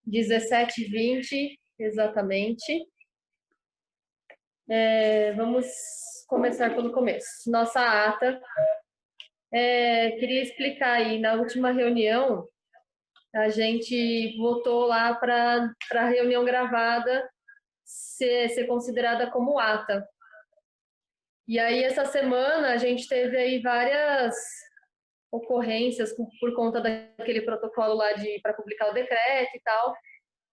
17h20, exatamente. Vamos começar pelo começo. Nossa ata. Queria explicar aí, na última reunião, a gente votou lá para a reunião gravada ser considerada como ata. E aí, essa semana, a gente teve aí várias ocorrências por conta daquele protocolo lá para publicar o decreto e tal.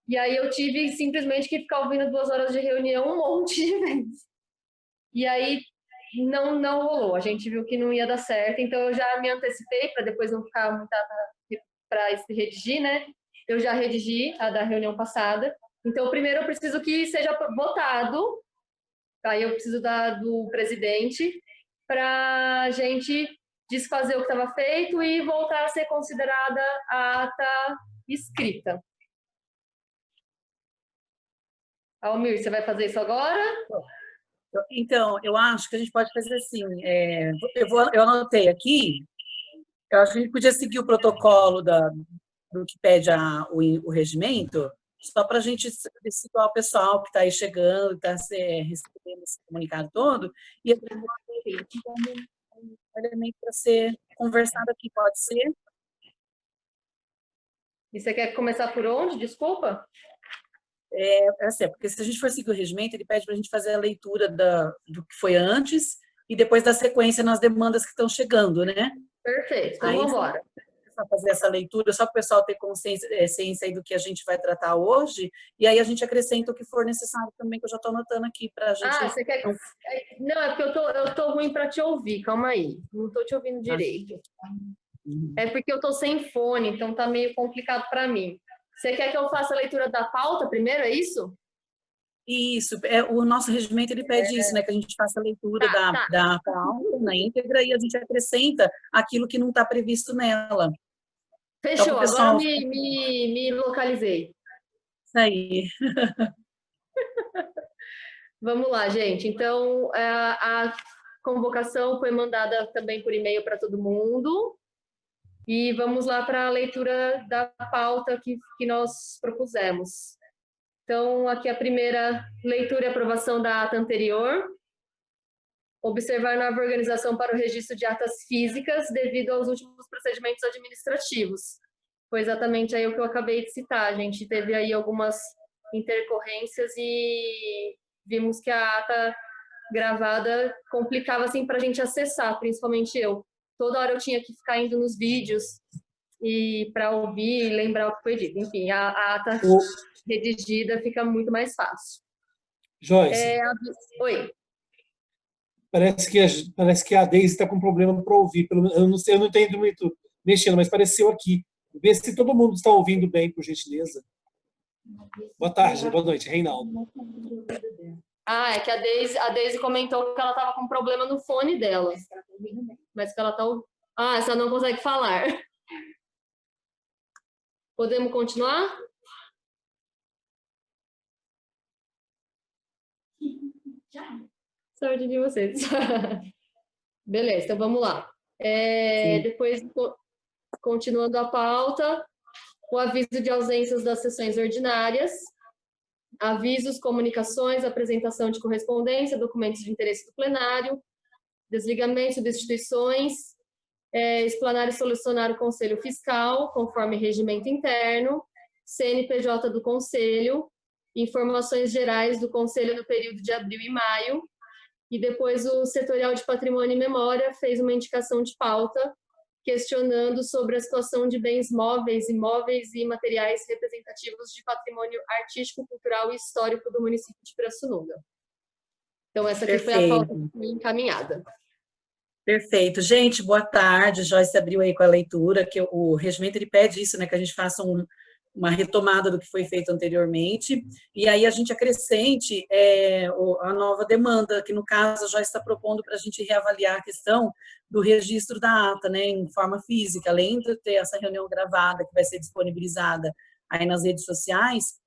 E aí eu tive simplesmente que ficar ouvindo 2 horas de reunião um monte de vezes. E aí não rolou, a gente viu que não ia dar certo, então eu já me antecipei para depois não ficar muita para redigir, né? Eu já redigi a da reunião passada. Então, primeiro eu preciso que seja votado, aí eu preciso do presidente para a gente desfazer o que estava feito e voltar a ser considerada a ata escrita. Almir, você vai fazer isso agora? Então, eu acho que a gente pode fazer assim, eu anotei aqui, eu acho que a gente podia seguir o protocolo do que pede o regimento, só para a gente situar o pessoal que está aí chegando, está recebendo esse comunicado todo, e a gente vai ter como um elemento para ser conversado aqui, pode ser? E você quer começar por onde? Desculpa? Assim, porque se a gente for seguir o regimento, ele pede para a gente fazer a leitura do que foi antes e depois da sequência nas demandas que estão chegando, né? Perfeito, então vamos embora. Fazer essa leitura, só para o pessoal ter ciência aí do que a gente vai tratar hoje, e aí a gente acrescenta o que for necessário também, que eu já estou anotando aqui para a gente... você quer... Não, é porque eu tô ruim para te ouvir, calma aí. Não estou te ouvindo direito. É porque eu estou sem fone, então tá meio complicado para mim. Você quer que eu faça a leitura da pauta primeiro, é isso? Isso, o nosso regimento ele pede isso, né, que a gente faça a leitura da pauta na íntegra e a gente acrescenta aquilo que não está previsto nela. Fechou, então, pessoal... agora me localizei. Isso aí. Vamos lá, gente. Então, a convocação foi mandada também por e-mail para todo mundo. E vamos lá para a leitura da pauta que nós propusemos. Então, aqui a primeira leitura e aprovação da ata anterior. Observar nova organização para o registro de atas físicas devido aos últimos procedimentos administrativos. Foi exatamente aí o que eu acabei de citar. A gente teve aí algumas intercorrências e vimos que a ata gravada complicava assim, para a gente acessar, principalmente eu. Toda hora eu tinha que ficar indo nos vídeos e para ouvir e lembrar o que foi dito. Enfim, a ata redigida fica muito mais fácil. Joyce. Oi. Parece que a Deise está com problema para ouvir. Eu não sei, eu não entendo muito mexendo, mas apareceu aqui. Vê se todo mundo está ouvindo bem, por gentileza. Boa tarde, boa noite, Reinaldo. É que a Deise comentou que ela estava com problema no fone dela. Mas que ela está... você não consegue falar. Podemos continuar? Sorte de vocês. Beleza, então vamos lá. Depois, continuando a pauta, o aviso de ausências das sessões ordinárias, avisos, comunicações, apresentação de correspondência, documentos de interesse do plenário, desligamento, substituições, explanar e solucionar o Conselho Fiscal, conforme regimento interno, CNPJ do Conselho, informações gerais do Conselho no período de abril e maio, e depois o Setorial de Patrimônio e Memória fez uma indicação de pauta questionando sobre a situação de bens móveis, imóveis e materiais representativos de patrimônio artístico, cultural e histórico do município de Pirassununga. Então, essa aqui foi a pauta encaminhada. Perfeito. Gente, boa tarde. Joyce abriu aí com a leitura, que o regimento ele pede isso, né, que a gente faça uma retomada do que foi feito anteriormente, e aí a gente acrescente a nova demanda, que no caso a Joyce está propondo para a gente reavaliar a questão do registro da ata, né, em forma física, além de ter essa reunião gravada que vai ser disponibilizada aí nas redes sociais,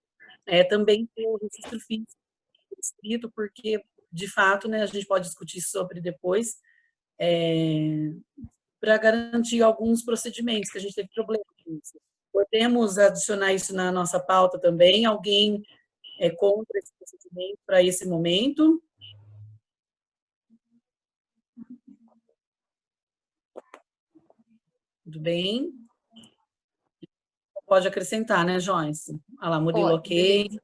também ter o registro físico escrito, porque, de fato, né, a gente pode discutir sobre depois, para garantir alguns procedimentos que a gente teve problema com isso. Podemos adicionar isso na nossa pauta também? Alguém é contra esse procedimento para esse momento? Tudo bem? Pode acrescentar, né, Joyce? Ah lá, Murilo, ok. Beleza.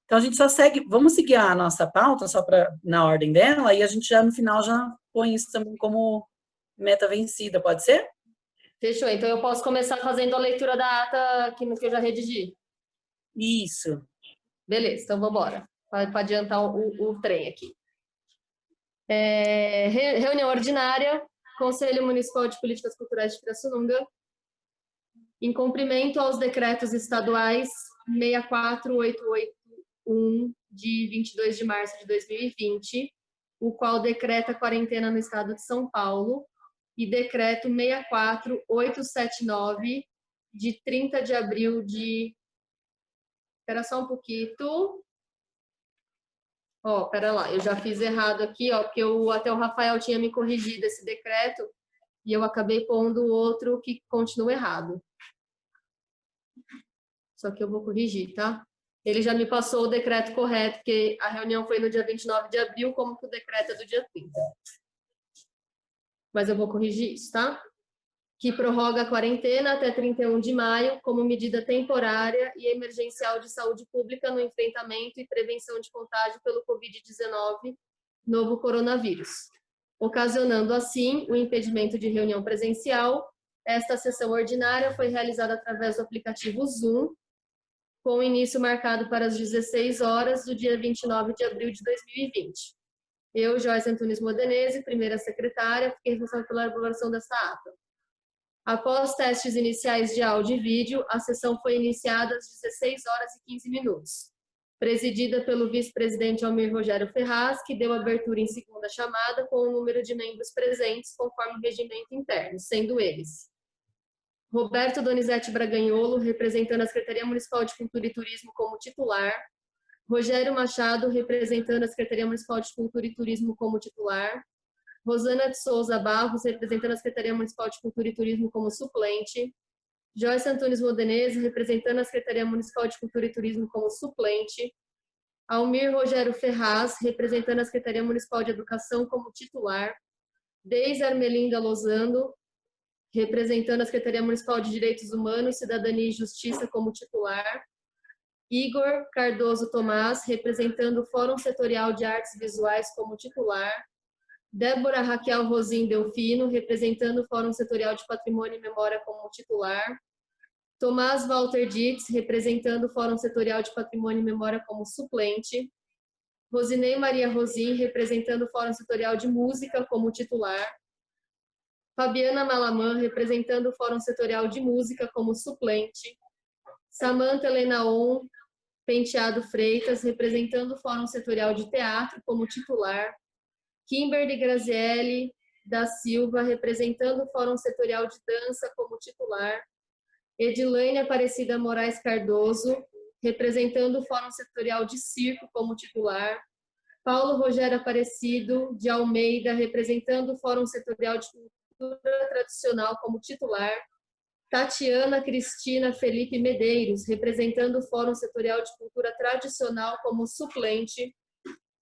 Então, a gente só segue, vamos seguir a nossa pauta, só para na ordem dela, e a gente já, no final, já põe isso também como meta vencida, pode ser? Fechou. Então, eu posso começar fazendo a leitura da ata que eu já redigi. Isso. Beleza, então vamos embora. Para adiantar o trem aqui. Reunião ordinária, Conselho Municipal de Políticas Culturais de Pirassununga, em cumprimento aos decretos estaduais 64881, de 22 de março de 2020, o qual decreta a quarentena no estado de São Paulo, e decreto 64879, de 30 de abril de... Espera só um pouquinho. Ó, pera lá, eu já fiz errado aqui, ó, porque até o Rafael tinha me corrigido esse decreto e eu acabei pondo o outro que continua errado. Só que eu vou corrigir, tá? Ele já me passou o decreto correto, porque a reunião foi no dia 29 de abril, como que o decreto é do dia 30. Mas eu vou corrigir isso, tá? Que prorroga a quarentena até 31 de maio como medida temporária e emergencial de saúde pública no enfrentamento e prevenção de contágio pelo Covid-19, novo coronavírus, ocasionando assim o impedimento de reunião presencial. Esta sessão ordinária foi realizada através do aplicativo Zoom, com início marcado para as 16 horas do dia 29 de abril de 2020. Eu, Joyce Antunes Modenese, primeira secretária, fiquei responsável pela elaboração desta ata. Após testes iniciais de áudio e vídeo, a sessão foi iniciada às 16 horas e 15 minutos, presidida pelo vice-presidente Almir Rogério Ferraz, que deu abertura em segunda chamada com o número de membros presentes, conforme o regimento interno, sendo eles: Roberto Donizete Braganholo, representando a Secretaria Municipal de Cultura e Turismo como titular; Rogério Machado, representando a Secretaria Municipal de Cultura e Turismo como titular; Rosana de Souza Barros, representando a Secretaria Municipal de Cultura e Turismo como suplente; Joyce Antunes Modenese, representando a Secretaria Municipal de Cultura e Turismo como suplente; Almir Rogério Ferraz, representando a Secretaria Municipal de Educação como titular; Deise Armelinda Lozano, representando a Secretaria Municipal de Direitos Humanos, Cidadania e Justiça como titular; Igor Cardoso Tomás, representando o Fórum Setorial de Artes Visuais como titular; Débora Raquel Rosim Delfino, representando o Fórum Setorial de Patrimônio e Memória como titular; Tomás Walter Dietz, representando o Fórum Setorial de Patrimônio e Memória como suplente; Rosinei Maria Rosim, representando o Fórum Setorial de Música como titular; Fabiana Malamã, representando o Fórum Setorial de Música como suplente; Samanta Lenaon Penteado Freitas, representando o Fórum Setorial de Teatro como titular; Kimberly Grazielli da Silva, representando o Fórum Setorial de Dança como titular; Edilane Aparecida Moraes Cardoso, representando o Fórum Setorial de Circo como titular; Paulo Rogério Aparecido de Almeida, representando o Fórum Setorial de Cultura Tradicional como titular; Tatiana Cristina Felipe Medeiros, representando o Fórum Setorial de Cultura Tradicional como suplente;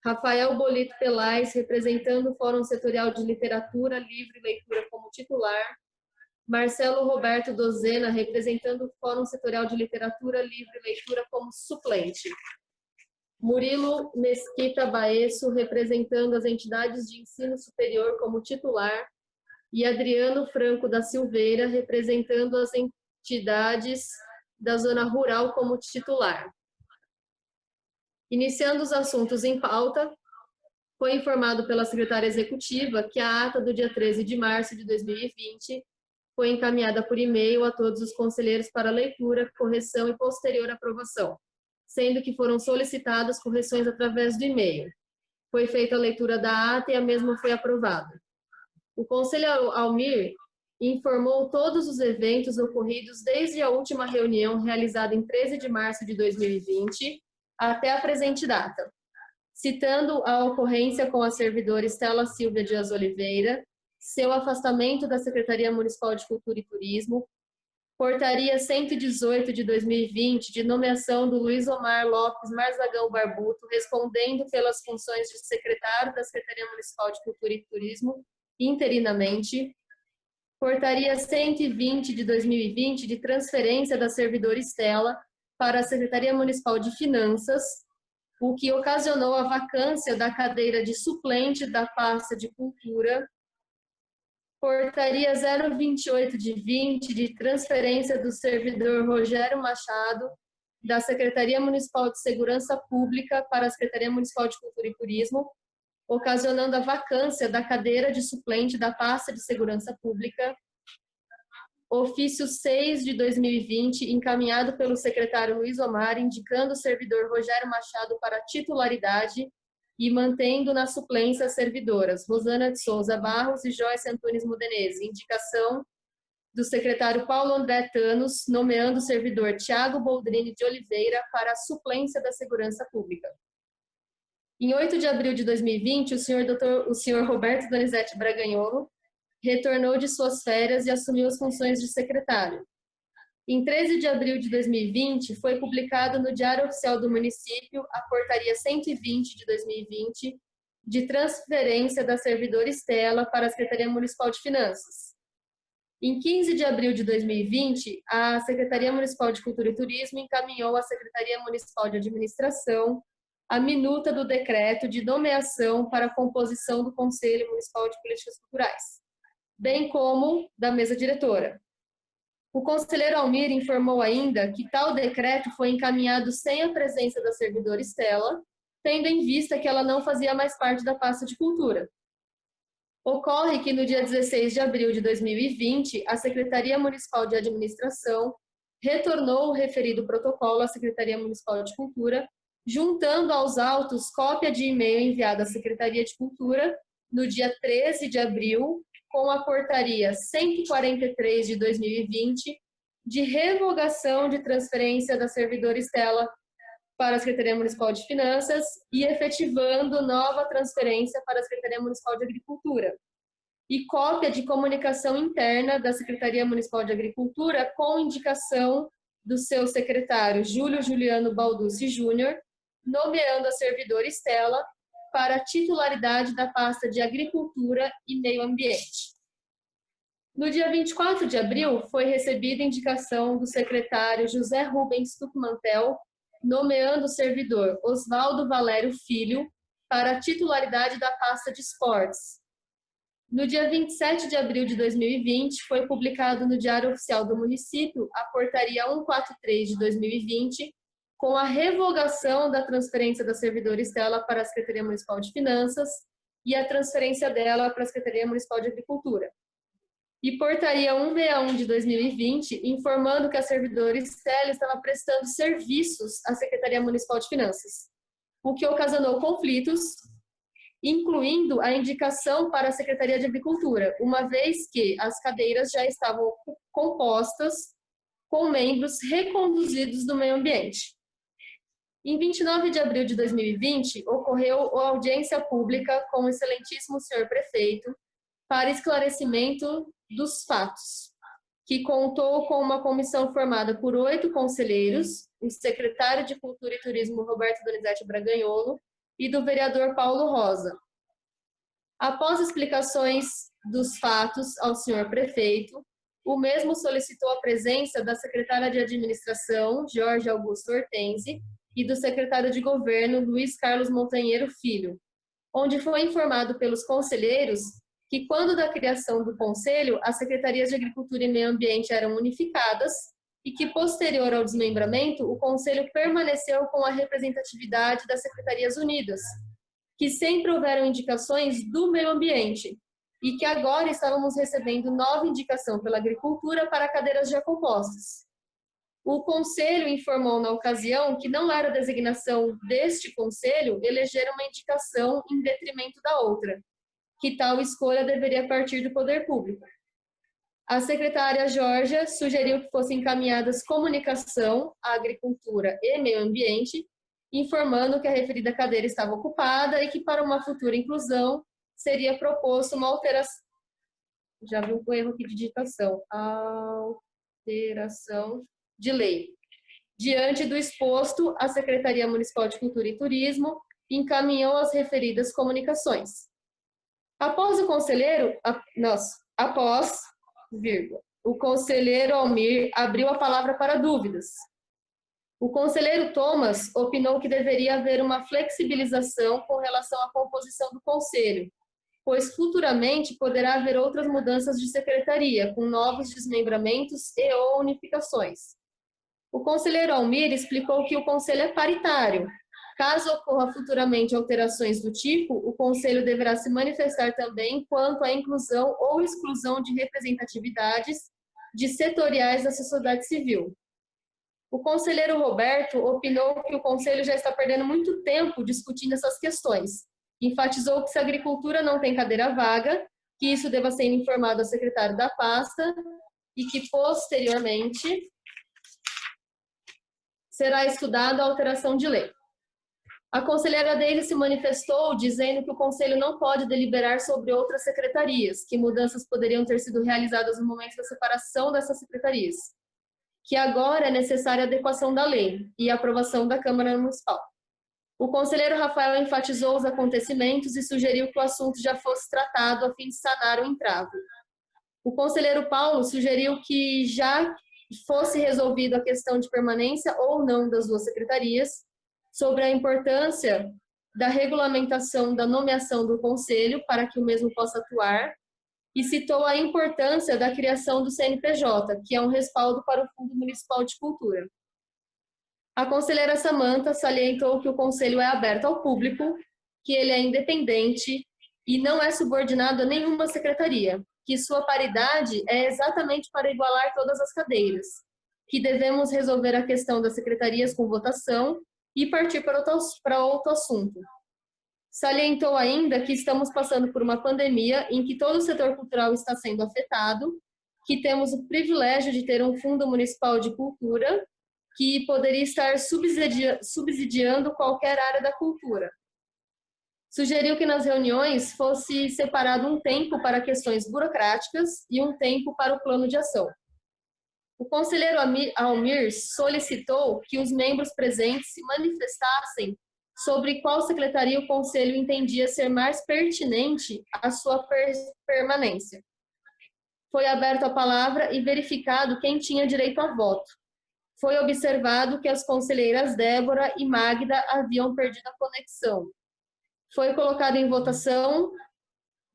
Rafael Bolito Pelais, representando o Fórum Setorial de Literatura, Livro e Leitura como titular; Marcelo Roberto Dozena, representando o Fórum Setorial de Literatura, Livro e Leitura como suplente; Murilo Mesquita Baesso, representando as entidades de ensino superior como titular; e Adriano Franco da Silveira, representando as entidades da zona rural como titular. Iniciando os assuntos em pauta, foi informado pela secretária executiva que a ata do dia 13 de março de 2020 foi encaminhada por e-mail a todos os conselheiros para leitura, correção e posterior aprovação, sendo que foram solicitadas correções através do e-mail. Foi feita a leitura da ata e a mesma foi aprovada. O conselheiro Almir informou todos os eventos ocorridos desde a última reunião realizada em 13 de março de 2020 até a presente data, citando a ocorrência com a servidora Estela Silvia Dias Oliveira, seu afastamento da Secretaria Municipal de Cultura e Turismo, Portaria 118 de 2020, de nomeação do Luiz Omar Lopes Marzagão Barbuto, respondendo pelas funções de secretário da Secretaria Municipal de Cultura e Turismo, interinamente. Portaria 120 de 2020, de transferência da servidora Estela para a Secretaria Municipal de Finanças, o que ocasionou a vacância da cadeira de suplente da pasta de Cultura. Portaria 028 de 20, de transferência do servidor Rogério Machado, da Secretaria Municipal de Segurança Pública para a Secretaria Municipal de Cultura e Turismo, ocasionando a vacância da cadeira de suplente da pasta de Segurança Pública. Ofício 6 de 2020, encaminhado pelo secretário Luiz Omar, indicando o servidor Rogério Machado para titularidade e mantendo na suplência as servidoras Rosana de Souza Barros e Joyce Antunes Modenese. Indicação do secretário Paulo André Thanos, nomeando o servidor Tiago Boldrini de Oliveira para a suplência da Segurança Pública. Em 8 de abril de 2020, o senhor Roberto Donizete Braganholo retornou de suas férias e assumiu as funções de secretário. Em 13 de abril de 2020, foi publicado no Diário Oficial do Município a Portaria 120 de 2020, de transferência da servidora Estela para a Secretaria Municipal de Finanças. Em 15 de abril de 2020, a Secretaria Municipal de Cultura e Turismo encaminhou à Secretaria Municipal de Administração a minuta do decreto de nomeação para a composição do Conselho Municipal de Políticas Culturais, bem como da mesa diretora. O conselheiro Almir informou ainda que tal decreto foi encaminhado sem a presença da servidora Estela, tendo em vista que ela não fazia mais parte da pasta de cultura. Ocorre que no dia 16 de abril de 2020, a Secretaria Municipal de Administração retornou o referido protocolo à Secretaria Municipal de Cultura, juntando aos autos cópia de e-mail enviada à Secretaria de Cultura no dia 13 de abril, com a Portaria 143 de 2020, de revogação de transferência da servidora Estela para a Secretaria Municipal de Finanças e efetivando nova transferência para a Secretaria Municipal de Agricultura. E cópia de comunicação interna da Secretaria Municipal de Agricultura com indicação do seu secretário Júlio Juliano Balducci Júnior, nomeando a servidora Estela para a titularidade da pasta de Agricultura e Meio Ambiente. No dia 24 de abril, foi recebida indicação do secretário José Rubens Tucmantel, nomeando o servidor Osvaldo Valério Filho para a titularidade da pasta de Esportes. No dia 27 de abril de 2020, foi publicado no Diário Oficial do Município a Portaria 143 de 2020, com a revogação da transferência da servidora Estela para a Secretaria Municipal de Finanças e a transferência dela para a Secretaria Municipal de Agricultura. E Portaria 161 de 2020, informando que a servidora Estela estava prestando serviços à Secretaria Municipal de Finanças, o que ocasionou conflitos, incluindo a indicação para a Secretaria de Agricultura, uma vez que as cadeiras já estavam compostas com membros reconduzidos do meio ambiente. Em 29 de abril de 2020, ocorreu a audiência pública com o excelentíssimo senhor prefeito para esclarecimento dos fatos, que contou com uma comissão formada por 8 conselheiros, o secretário de Cultura e Turismo Roberto Donizete Braganholo e do vereador Paulo Rosa. Após explicações dos fatos ao senhor prefeito, o mesmo solicitou a presença da secretária de Administração, Jorge Augusto Hortense, e do secretário de Governo, Luiz Carlos Montanheiro Filho, onde foi informado pelos conselheiros que, quando da criação do Conselho, as Secretarias de Agricultura e Meio Ambiente eram unificadas e que, posterior ao desmembramento, o Conselho permaneceu com a representatividade das Secretarias Unidas, que sempre houveram indicações do meio ambiente e que agora estávamos recebendo nova indicação pela Agricultura para cadeiras já compostas. O Conselho informou na ocasião que não era designação deste Conselho eleger uma indicação em detrimento da outra, que tal escolha deveria partir do poder público. A secretária Georgia sugeriu que fossem encaminhadas comunicação à Agricultura e Meio Ambiente, informando que a referida cadeira estava ocupada e que para uma futura inclusão seria proposto uma alteração. Já vi um erro aqui de digitação. alteração de lei. Diante do exposto, a Secretaria Municipal de Cultura e Turismo encaminhou as referidas comunicações. Após o conselheiro, o conselheiro Almir abriu a palavra para dúvidas. O conselheiro Thomas opinou que deveria haver uma flexibilização com relação à composição do conselho, pois futuramente poderá haver outras mudanças de secretaria, com novos desmembramentos e ou unificações. O conselheiro Almir explicou que o conselho é paritário. Caso ocorra futuramente alterações do tipo, o conselho deverá se manifestar também quanto à inclusão ou exclusão de representatividades de setoriais da sociedade civil. O conselheiro Roberto opinou que o conselho já está perdendo muito tempo discutindo essas questões. Enfatizou que se a agricultura não tem cadeira vaga, que isso deva ser informado ao secretário da pasta e que, posteriormente, será estudada a alteração de lei. A conselheira Deise se manifestou dizendo que o conselho não pode deliberar sobre outras secretarias, que mudanças poderiam ter sido realizadas no momento da separação dessas secretarias, que agora é necessária a adequação da lei e a aprovação da Câmara Municipal. O conselheiro Rafael enfatizou os acontecimentos e sugeriu que o assunto já fosse tratado a fim de sanar o entrave. O conselheiro Paulo sugeriu que já fosse resolvida a questão de permanência ou não das duas secretarias, sobre a importância da regulamentação da nomeação do conselho para que o mesmo possa atuar, e citou a importância da criação do CNPJ, que é um respaldo para o Fundo Municipal de Cultura. A conselheira Samanta salientou que o conselho é aberto ao público, que ele é independente e não é subordinado a nenhuma secretaria, que sua paridade é exatamente para igualar todas as cadeiras, que devemos resolver a questão das secretarias com votação e partir para outro assunto. Salientou ainda que estamos passando por uma pandemia em que todo o setor cultural está sendo afetado, que temos o privilégio de ter um Fundo Municipal de Cultura que poderia estar subsidiando qualquer área da cultura. Sugeriu que nas reuniões fosse separado um tempo para questões burocráticas e um tempo para o plano de ação. O conselheiro Almir solicitou que os membros presentes se manifestassem sobre qual secretaria o conselho entendia ser mais pertinente à sua permanência. Foi aberta a palavra e verificado quem tinha direito a voto. Foi observado que as conselheiras Débora e Magda haviam perdido a conexão. Foi colocado em votação.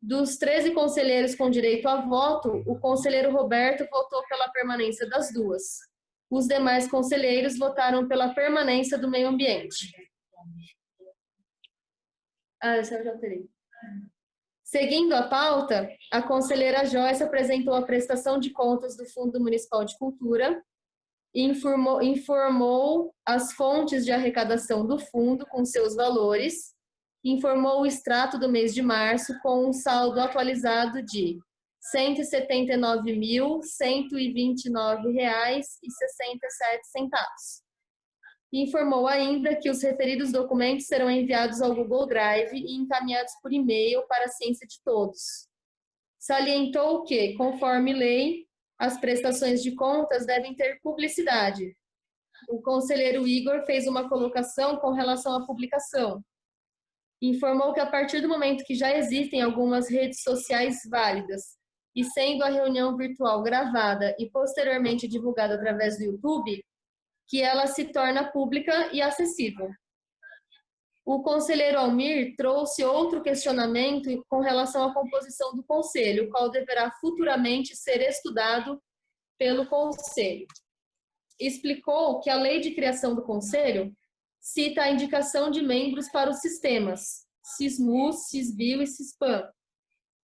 Dos 13 conselheiros com direito a voto, o conselheiro Roberto votou pela permanência das duas. Os demais conselheiros votaram pela permanência do meio ambiente. Essa eu já terei. Seguindo a pauta, a conselheira Joyce apresentou a prestação de contas do Fundo Municipal de Cultura e informou as fontes de arrecadação do fundo com seus valores, informou o extrato do mês de março com um saldo atualizado de R$ 179.129,67. Informou ainda que os referidos documentos serão enviados ao Google Drive e encaminhados por e-mail para a ciência de todos. Salientou que, conforme lei, as prestações de contas devem ter publicidade. O conselheiro Igor fez uma colocação com relação à publicação. Informou que a partir do momento que já existem algumas redes sociais válidas, e sendo a reunião virtual gravada e posteriormente divulgada através do YouTube, que ela se torna pública e acessível. O conselheiro Almir trouxe outro questionamento com relação à composição do conselho, o qual deverá futuramente ser estudado pelo conselho. Explicou que a lei de criação do conselho cita a indicação de membros para os sistemas, SISMUS, SISBio e SISPAM.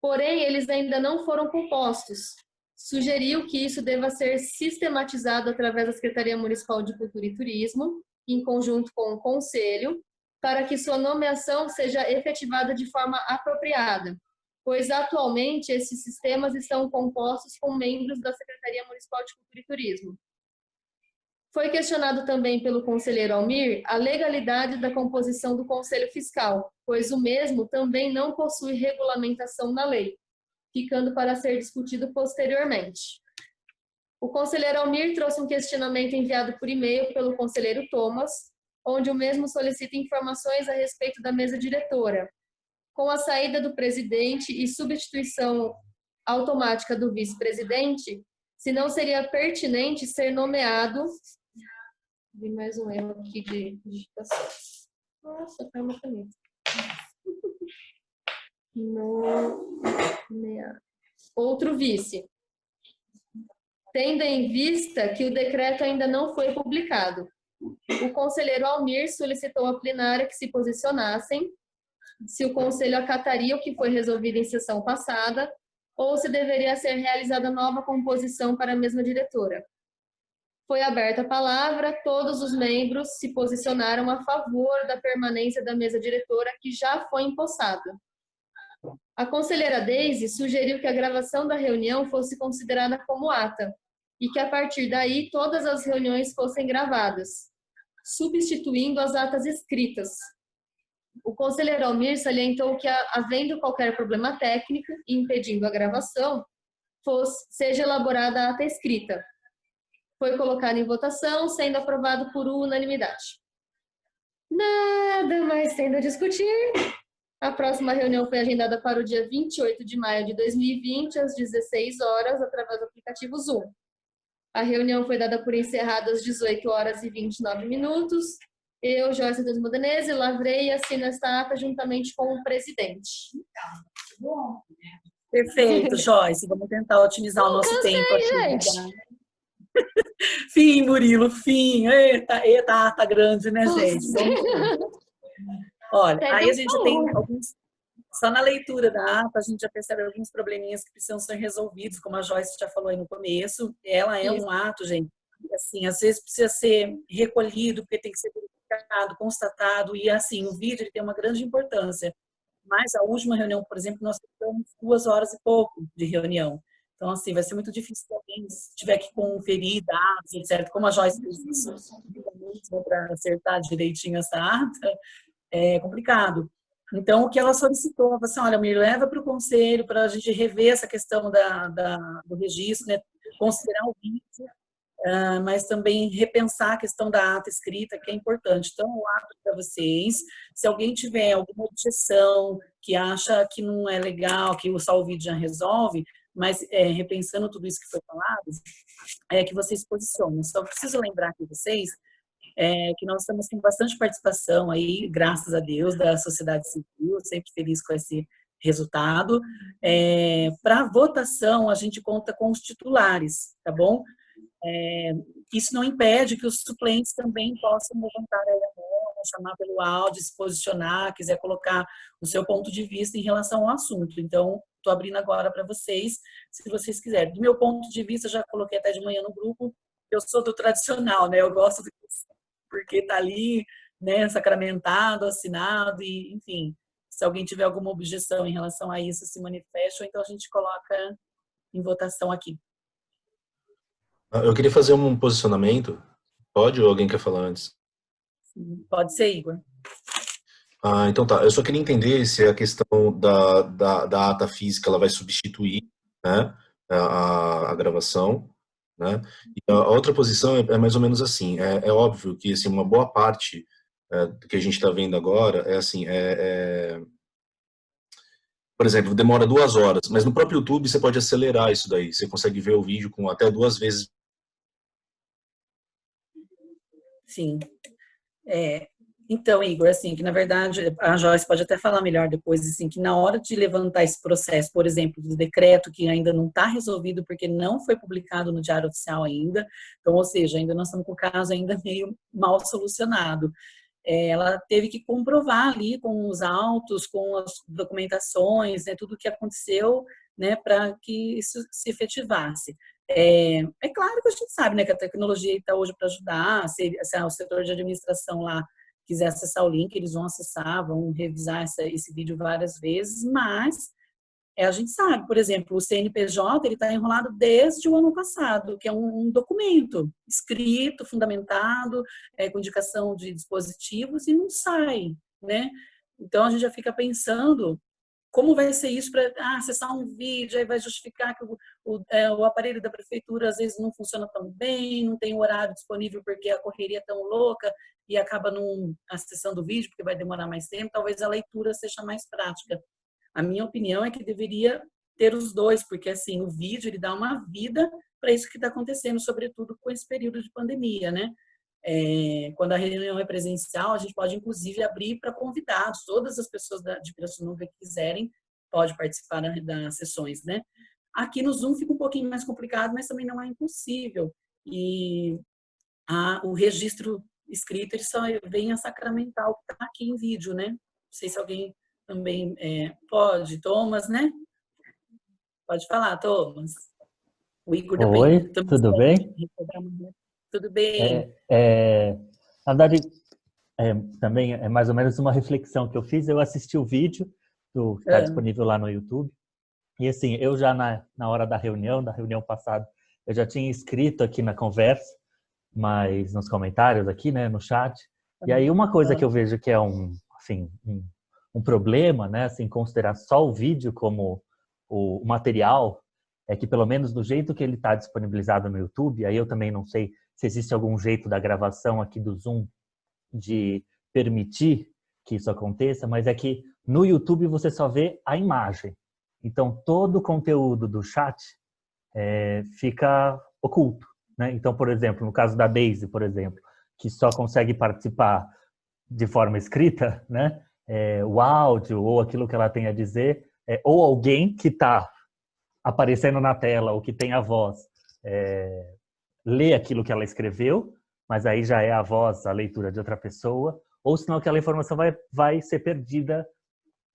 Porém, eles ainda não foram compostos. Sugeriu que isso deva ser sistematizado através da Secretaria Municipal de Cultura e Turismo, em conjunto com o Conselho, para que sua nomeação seja efetivada de forma apropriada, pois atualmente esses sistemas estão compostos com membros da Secretaria Municipal de Cultura e Turismo. Foi questionado também pelo conselheiro Almir a legalidade da composição do Conselho Fiscal, pois o mesmo também não possui regulamentação na lei, ficando para ser discutido posteriormente. O conselheiro Almir trouxe um questionamento enviado por e-mail pelo conselheiro Thomas, onde o mesmo solicita informações a respeito da mesa diretora. Com a saída do presidente e substituição automática do vice-presidente, se não seria pertinente ser nomeado... Vi mais um erro aqui de digitação. Nossa, tá uma caneta. Nomeado. Outro vice. Tendo em vista que o decreto ainda não foi publicado. O conselheiro Almir solicitou à plenária que se posicionassem se o conselho acataria o que foi resolvido em sessão passada ou se deveria ser realizada nova composição para a mesma diretora. Foi aberta a palavra, todos os membros se posicionaram a favor da permanência da mesa diretora que já foi empossada. A conselheira Deise sugeriu que a gravação da reunião fosse considerada como ata e que, a partir daí, todas as reuniões fossem gravadas, substituindo as atas escritas. O conselheiro Almir salientou que, havendo qualquer problema técnico e impedindo a gravação, seja elaborada a ata escrita. Foi colocado em votação, sendo aprovado por unanimidade. Nada mais sendo a discutir. A próxima reunião foi agendada para o dia 28 de maio de 2020, às 16 horas, através do aplicativo Zoom. A reunião foi dada por encerrada às 18 horas e 29 minutos. Eu, Joyce dos Modenese, lavrei e assino esta ata juntamente com o presidente. Perfeito, Joyce. Vamos tentar otimizar o nosso tempo aqui. Gente. Fim, Murilo, fim. Eita, ata grande, né, gente? Olha, aí a gente tem alguns... Só na leitura da ata, a gente já percebe alguns probleminhas que precisam ser resolvidos, como a Joyce já falou aí no começo. Ela é um ato, gente, assim, às vezes precisa ser recolhido, porque tem que ser verificado, constatado, e assim, o vídeo ele tem uma grande importância. Mas a última reunião, por exemplo, nós tivemos 2 horas e pouco de reunião. Então, assim, vai ser muito difícil se alguém tiver que conferir dados, etc. Como a Joyce fez isso, para acertar direitinho essa ata, é complicado. Então, o que ela solicitou, ela falou assim, olha, me leva para o conselho para a gente rever essa questão do registro, né? Considerar o vídeo, mas também repensar a questão da ata escrita, que é importante. Então, o ato para vocês, se alguém tiver alguma objeção, que acha que não é legal, que só o vídeo já resolve, mas repensando tudo isso que foi falado, que vocês se posicionem. Só preciso lembrar aqui vocês que nós estamos com bastante participação aí, graças a Deus, da sociedade civil, sempre feliz com esse resultado. Para votação, a gente conta com os titulares, tá bom? Isso não impede que os suplentes também possam levantar a mão, chamar pelo áudio, se posicionar, quiser colocar o seu ponto de vista em relação ao assunto. Então, estou abrindo agora para vocês, se vocês quiserem. Do meu ponto de vista, já coloquei até de manhã no grupo, eu sou do tradicional, né? Eu gosto porque está ali, né, sacramentado, assinado, e, enfim, se alguém tiver alguma objeção em relação a isso, se manifeste, ou então a gente coloca em votação aqui. Eu queria fazer um posicionamento. Pode ou alguém quer falar antes? Sim, pode ser, Igor. Então tá. Eu só queria entender se a questão da ata física ela vai substituir, né, a gravação, né? E a outra posição é mais ou menos assim. É óbvio que assim, uma boa parte do que a gente está vendo agora é assim, por exemplo, demora 2 horas, mas no próprio YouTube você pode acelerar isso daí. Você consegue ver o vídeo com até 2 vezes. Sim. Então, Igor, assim, que na verdade a Joyce pode até falar melhor depois, assim, que na hora de levantar esse processo, por exemplo, do decreto que ainda não está resolvido porque não foi publicado no Diário Oficial ainda, então, ou seja, ainda nós estamos com o caso ainda meio mal solucionado. Ela teve que comprovar ali com os autos, com as documentações, né, tudo o que aconteceu, né, para que isso se efetivasse. É claro que a gente sabe, né, que a tecnologia está hoje para ajudar, se o setor de administração lá quiser acessar o link, eles vão acessar, vão revisar esse vídeo várias vezes, mas a gente sabe, por exemplo, o CNPJ ele está enrolado desde o ano passado, que é um documento escrito, fundamentado, com indicação de dispositivos e não sai, né? Então a gente já fica pensando como vai ser isso para acessar um vídeo, aí vai justificar que o aparelho da prefeitura às vezes não funciona tão bem, não tem horário disponível porque a correria é tão louca e acaba não acessando o vídeo porque vai demorar mais tempo, talvez a leitura seja mais prática. A minha opinião é que deveria ter os dois, porque assim, o vídeo ele dá uma vida para isso que está acontecendo, sobretudo com esse período de pandemia, né? Quando a reunião é presencial, a gente pode, inclusive, abrir para convidados. Todas as pessoas de Pirassununga que quiserem podem participar das sessões, né? Aqui no Zoom fica um pouquinho mais complicado, mas também não é impossível. E o registro escrito, ele só vem a sacramentar o que está aqui em vídeo, né? Não sei se alguém também pode. Thomas, né? Pode falar, Thomas. O Igor Oi, também. tudo bem? Tudo bem. Na verdade, também é mais ou menos uma reflexão que eu fiz. Eu assisti o vídeo que está disponível lá no YouTube. E assim, eu já na hora da reunião passada, eu já tinha escrito aqui na conversa, mas nos comentários aqui, né, no chat. E aí uma coisa que eu vejo que é um problema, né, assim, considerar só o vídeo como o material, é que pelo menos do jeito que ele está disponibilizado no YouTube, aí eu também não sei se existe algum jeito da gravação aqui do Zoom de permitir que isso aconteça, mas é que no YouTube você só vê a imagem. Então, todo o conteúdo do chat fica oculto, né? Então, por exemplo, no caso da Daisy, por exemplo, que só consegue participar de forma escrita, né? O áudio ou aquilo que ela tem a dizer, ou alguém que está aparecendo na tela ou que tem a voz, lê aquilo que ela escreveu, mas aí já é a voz, a leitura de outra pessoa, ou senão aquela informação vai ser perdida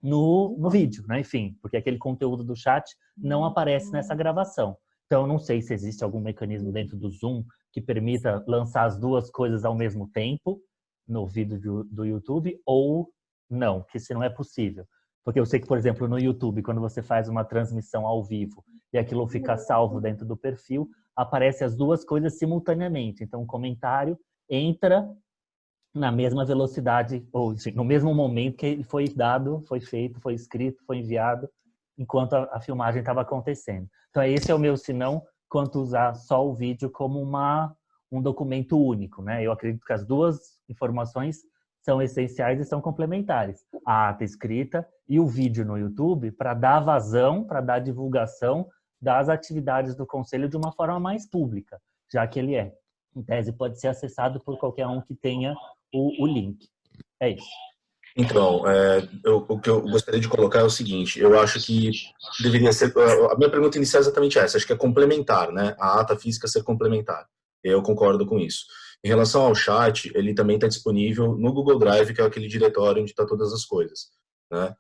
no vídeo, né? Enfim, porque aquele conteúdo do chat não aparece nessa gravação. Então, eu não sei se existe algum mecanismo dentro do Zoom que permita lançar as duas coisas ao mesmo tempo no vídeo do YouTube, ou não, que se não é possível. Porque eu sei que, por exemplo, no YouTube, quando você faz uma transmissão ao vivo e aquilo fica salvo dentro do perfil, aparece as duas coisas simultaneamente. Então, o comentário entra na mesma velocidade, ou no mesmo momento que ele foi dado, foi feito, foi escrito, foi enviado, enquanto a filmagem estava acontecendo. Então, esse é o meu senão quanto usar só o vídeo como um documento único, né? Eu acredito que as duas informações são essenciais e são complementares. A ata escrita e o vídeo no YouTube para dar vazão, para dar divulgação das atividades do Conselho de uma forma mais pública, já que ele em tese, pode ser acessado por qualquer um que tenha o link. É isso. Então, o que eu gostaria de colocar é o seguinte, eu acho que deveria ser, a minha pergunta inicial é exatamente essa, acho que é complementar, né? A ata física ser complementar. Eu concordo com isso. Em relação ao chat, ele também está disponível no Google Drive, que é aquele diretório onde está todas as coisas, né?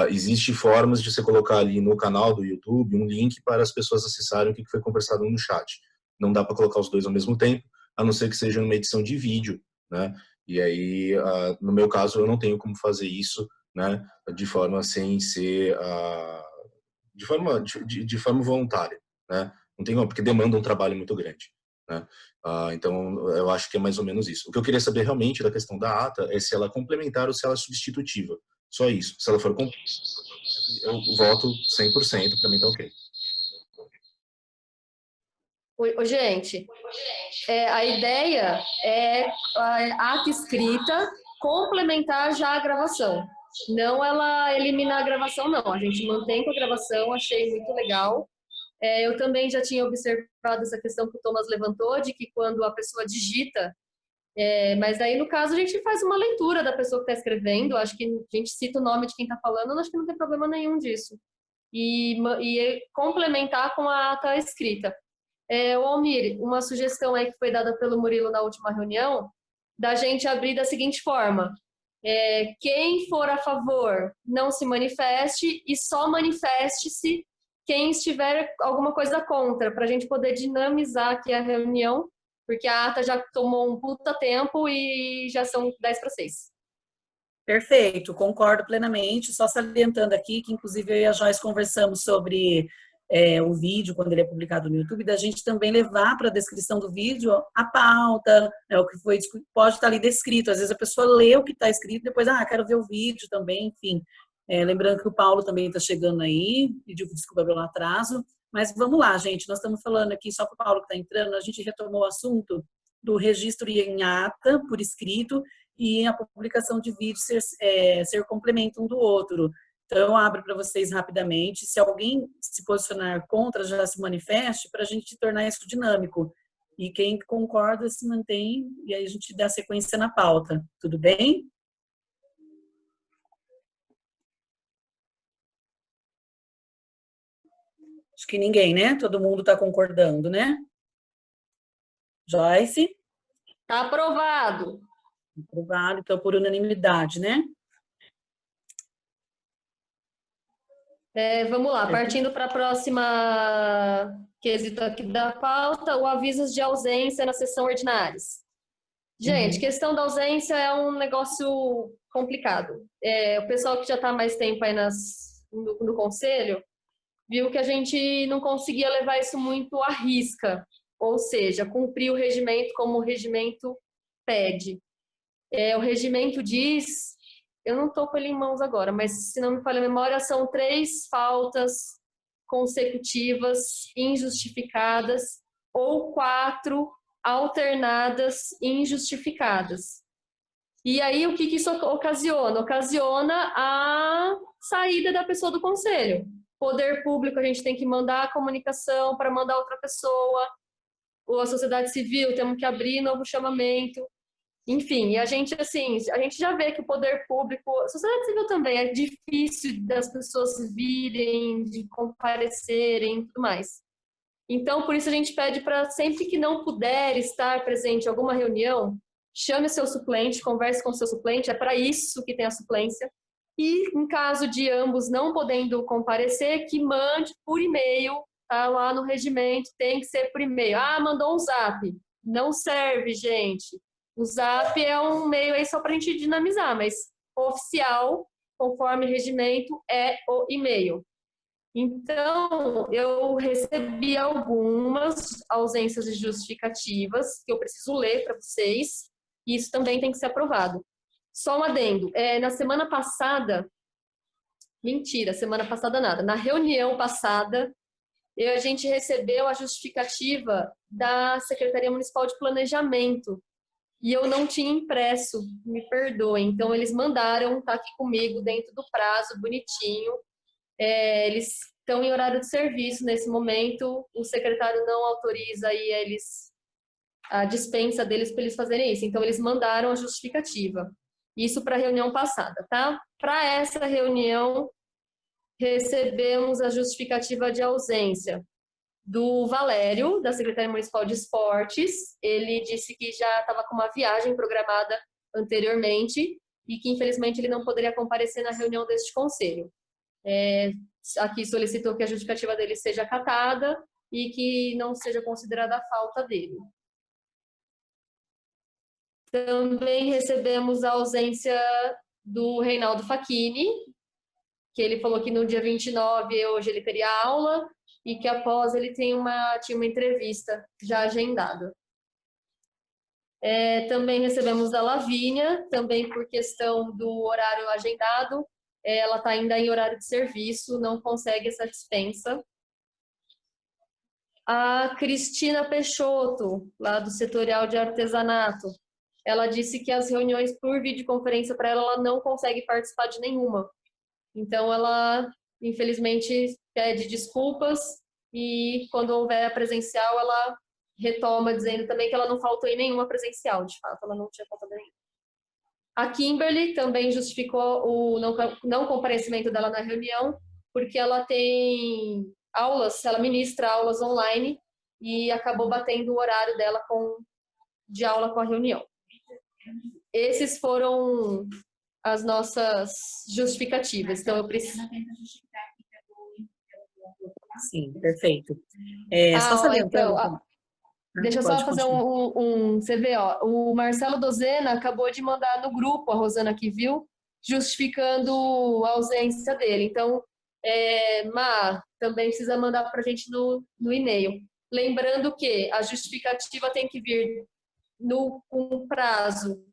Existem formas de você colocar ali no canal do YouTube um link para as pessoas acessarem o que foi conversado no chat. Não dá para colocar os dois ao mesmo tempo, a não ser que seja uma edição de vídeo, né? E aí, no meu caso, eu não tenho como fazer isso, né? De forma sem ser, de forma voluntária, né? Não tem como, porque demanda um trabalho muito grande, né? Então, eu acho que é mais ou menos isso. O que eu queria saber realmente da questão da ata é se ela é complementar ou se ela é substitutiva. Só isso. Se ela for complementar, eu voto 100%, para mim tá ok. Gente, a ideia é a ata escrita complementar já a gravação. Não ela eliminar a gravação, não. A gente mantém com a gravação, achei muito legal. Eu também já tinha observado essa questão que o Thomas levantou, de que quando a pessoa digita, mas aí no caso a gente faz uma leitura da pessoa que está escrevendo, acho que a gente cita o nome de quem está falando, acho que não tem problema nenhum disso. E complementar com a ata escrita. Almir, uma sugestão aí que foi dada pelo Murilo na última reunião, da gente abrir da seguinte forma: quem for a favor, não se manifeste, e só manifeste-se quem estiver alguma coisa contra, para a gente poder dinamizar aqui a reunião, porque a ata já tomou um puta tempo e já são 5:50. Perfeito, concordo plenamente. Só salientando aqui que, inclusive, eu e a Joyce conversamos sobre o vídeo, quando ele é publicado no YouTube, da gente também levar para a descrição do vídeo a pauta, o que foi, pode estar ali descrito. Às vezes a pessoa lê o que está escrito, depois, quero ver o vídeo também, enfim. Lembrando que o Paulo também está chegando aí, pediu desculpa pelo atraso, mas vamos lá, gente, nós estamos falando aqui, só para o Paulo que está entrando, a gente retomou o assunto do registro em ata, por escrito, e a publicação de vídeo ser complemento um do outro. Então, eu abro para vocês rapidamente, se alguém se posicionar contra, já se manifeste, para a gente tornar isso dinâmico. E quem concorda se mantém, e aí a gente dá sequência na pauta. Tudo bem? Acho que ninguém, né? Todo mundo está concordando, né? Joyce? Está aprovado. Aprovado, então, por unanimidade, né? Vamos lá, partindo para a próxima quesito aqui da pauta, o avisos de ausência nas sessões ordinárias. Gente, questão da ausência é um negócio complicado. O pessoal que já está há mais tempo aí no conselho viu que a gente não conseguia levar isso muito à risca, ou seja, cumprir o regimento como o regimento pede. O regimento diz, eu não estou com ele em mãos agora, mas se não me falha a memória, são 3 faltas consecutivas injustificadas ou 4 alternadas injustificadas. E aí, o que isso ocasiona? Ocasiona a saída da pessoa do conselho. Poder público, a gente tem que mandar a comunicação para mandar outra pessoa, ou a sociedade civil, temos que abrir novo chamamento. Enfim, e a gente, assim, a gente já vê que o poder público, a sociedade civil também, é difícil das pessoas virem, de comparecerem e tudo mais. Então, por isso a gente pede para, sempre que não puder estar presente em alguma reunião, chame o seu suplente, converse com o seu suplente, é para isso que tem a suplência. E, em caso de ambos não podendo comparecer, que mande por e-mail, tá? Lá no regimento, tem que ser por e-mail. Ah, mandou um zap. Não serve, gente. O zap é um meio aí só para a gente dinamizar, mas oficial, conforme regimento, é o e-mail. Então, eu recebi algumas ausências justificativas que eu preciso ler para vocês, e isso também tem que ser aprovado. Só um adendo, na semana passada, mentira, semana passada nada, na reunião passada, a gente recebeu a justificativa da Secretaria Municipal de Planejamento, e eu não tinha impresso, me perdoem. Então, eles mandaram, tá aqui comigo, dentro do prazo, bonitinho. Eles estão em horário de serviço nesse momento, o secretário não autoriza aí a dispensa deles para eles fazerem isso. Então, eles mandaram a justificativa. Isso para a reunião passada, tá? Para essa reunião, recebemos a justificativa de ausência do Valério, da Secretaria Municipal de Esportes. Ele disse que já estava com uma viagem programada anteriormente e que, infelizmente, ele não poderia comparecer na reunião deste conselho. Aqui solicitou que a justificativa dele seja acatada e que não seja considerada a falta dele. Também recebemos a ausência do Reinaldo Facchini, que ele falou que no dia 29, hoje ele teria aula, e que após ele tinha uma entrevista já agendada. Também recebemos a Lavínia, também por questão do horário agendado, ela está ainda em horário de serviço, não consegue essa dispensa. A Cristina Peixoto, lá do Setorial de Artesanato, ela disse que as reuniões por videoconferência para ela não consegue participar de nenhuma. Então, ela, infelizmente, pede desculpas e, quando houver a presencial, ela retoma, dizendo também que ela não faltou em nenhuma presencial, de fato, ela não tinha faltado nenhuma. A Kimberly também justificou o não comparecimento dela na reunião, porque ela tem aulas, ela ministra aulas online e acabou batendo o horário dela de aula com a reunião. Esses foram as nossas justificativas. Então, eu preciso... Sim, perfeito. Só salientando... Então, deixa eu só fazer você vê, ó, o Marcelo Dozena acabou de mandar no grupo, a Rosana aqui viu, justificando a ausência dele. Então, também precisa mandar para a gente no e-mail. Lembrando que a justificativa tem que vir com prazo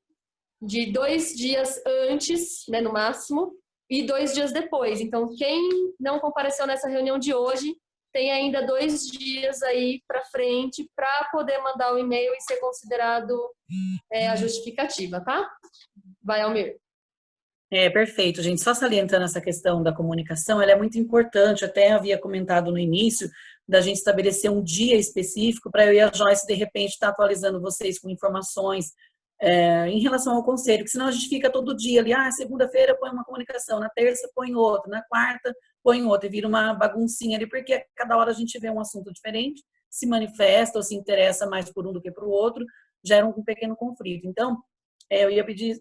de 2 dias antes, né, no máximo, e 2 dias depois. Então, quem não compareceu nessa reunião de hoje, tem ainda 2 dias aí para frente para poder mandar o e-mail e ser considerado a justificativa, tá? Vai, Almir. Perfeito, gente. Só salientando essa questão da comunicação, ela é muito importante. Até havia comentado no início da gente estabelecer um dia específico para eu e a Joyce, de repente, estar atualizando vocês com informações em relação ao conselho, que senão a gente fica todo dia ali, segunda-feira põe uma comunicação, na terça põe outra, na quarta põe outra, e vira uma baguncinha ali, porque cada hora a gente vê um assunto diferente, se manifesta ou se interessa mais por um do que por outro, gera um pequeno conflito. Então, eu ia pedir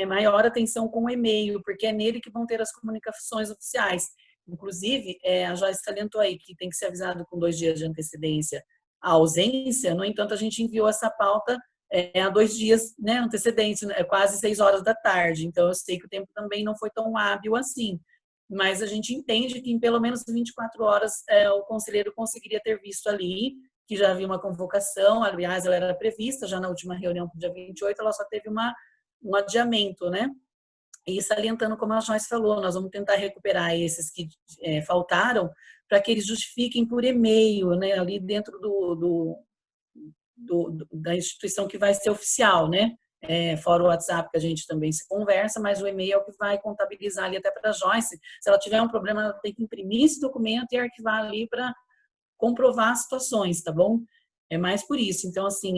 maior atenção com o e-mail, porque é nele que vão ter as comunicações oficiais. Inclusive, a Joyce salientou aí que tem que ser avisado com 2 dias de antecedência a ausência. No entanto, a gente enviou essa pauta há 2 dias, né, antecedentes, quase 6 horas da tarde. Então, eu sei que o tempo também não foi tão hábil assim. Mas a gente entende que em pelo menos 24 horas o conselheiro conseguiria ter visto ali que já havia uma convocação, aliás, ela era prevista já na última reunião para o dia 28, ela só teve um adiamento, né? E salientando, como a Joyce falou, nós vamos tentar recuperar esses que faltaram para que eles justifiquem por e-mail, né? Ali dentro da instituição que vai ser oficial, né? Fora o WhatsApp, que a gente também se conversa, mas o e-mail é o que vai contabilizar ali até para a Joyce. Se ela tiver um problema, ela tem que imprimir esse documento e arquivar ali para comprovar as situações, tá bom? É mais por isso. Então, assim,